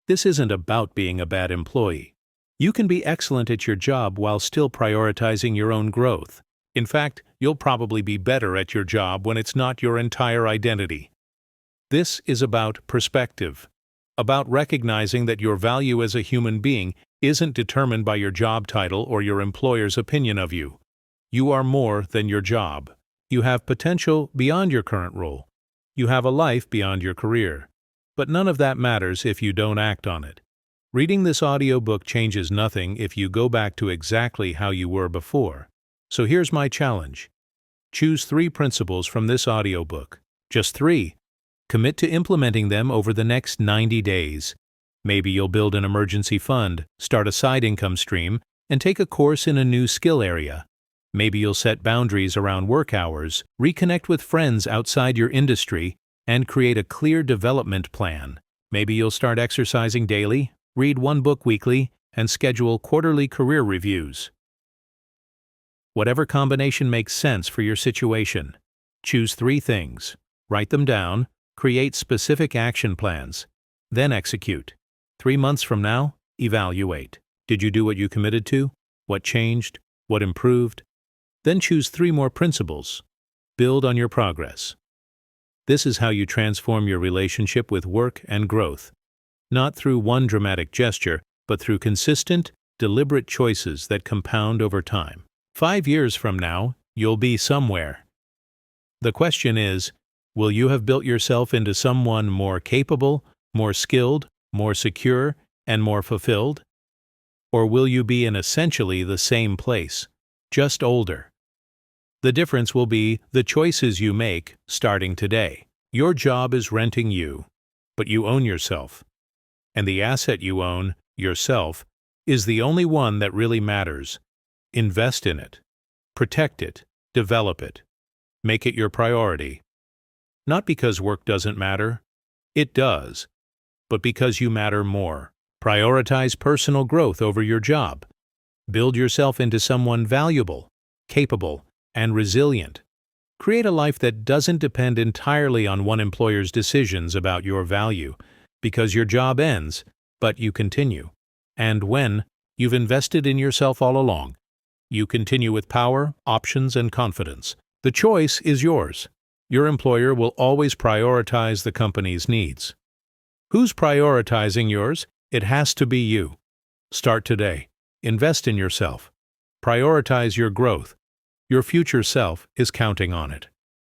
This isn't about being a bad employee. You can be excellent at your job while still prioritizing your own growth. In fact, you'll probably be better at your job when it's not your entire identity. This is about perspective. about recognizing that your value as a human being isn't determined by your job title or your employer's opinion of you. You are more than your job. You have potential beyond your current role. You have a life beyond your career. But none of that matters if you don't act on it. Reading this audiobook changes nothing if you go back to exactly how you were before. So here's my challenge. Choose 3 principles from this audiobook. Just 3. Commit to implementing them over the next 90 days. Maybe you'll build an emergency fund, start a side income stream, and take a course in a new skill area. Maybe you'll set boundaries around work hours, reconnect with friends outside your industry, and create a clear development plan. Maybe you'll start exercising daily, read 1 book weekly, and schedule quarterly career reviews. Whatever combination makes sense for your situation. Choose 3 things. Write them down, create specific action plans, then execute. 3 months from now, evaluate. Did you do what you committed to? What changed? What improved? Then choose 3 more principles. Build on your progress. This is how you transform your relationship with work and growth. Not through one dramatic gesture, but through consistent, deliberate choices that compound over time. 5 years from now, you'll be somewhere. The question is, will you have built yourself into someone more capable, more skilled, more secure, and more fulfilled? Or will you be in essentially the same place, just older? The difference will be the choices you make starting today. Your job is renting you, but you own yourself. And the asset you own, yourself, is the only one that really matters. Invest in it. Protect it. Develop it. Make it your priority. Not because work doesn't matter. It does. But because you matter more. Prioritize personal growth over your job. Build yourself into someone valuable, capable, and resilient. Create a life that doesn't depend entirely on one employer's decisions about your value, because your job ends, but you continue. And when you've invested in yourself all along, you continue with power, options, and confidence. The choice is yours. Your employer will always prioritize the company's needs. Who's prioritizing yours? It has to be you. Start today. Invest in yourself. Prioritize your growth. Your future self is counting on it.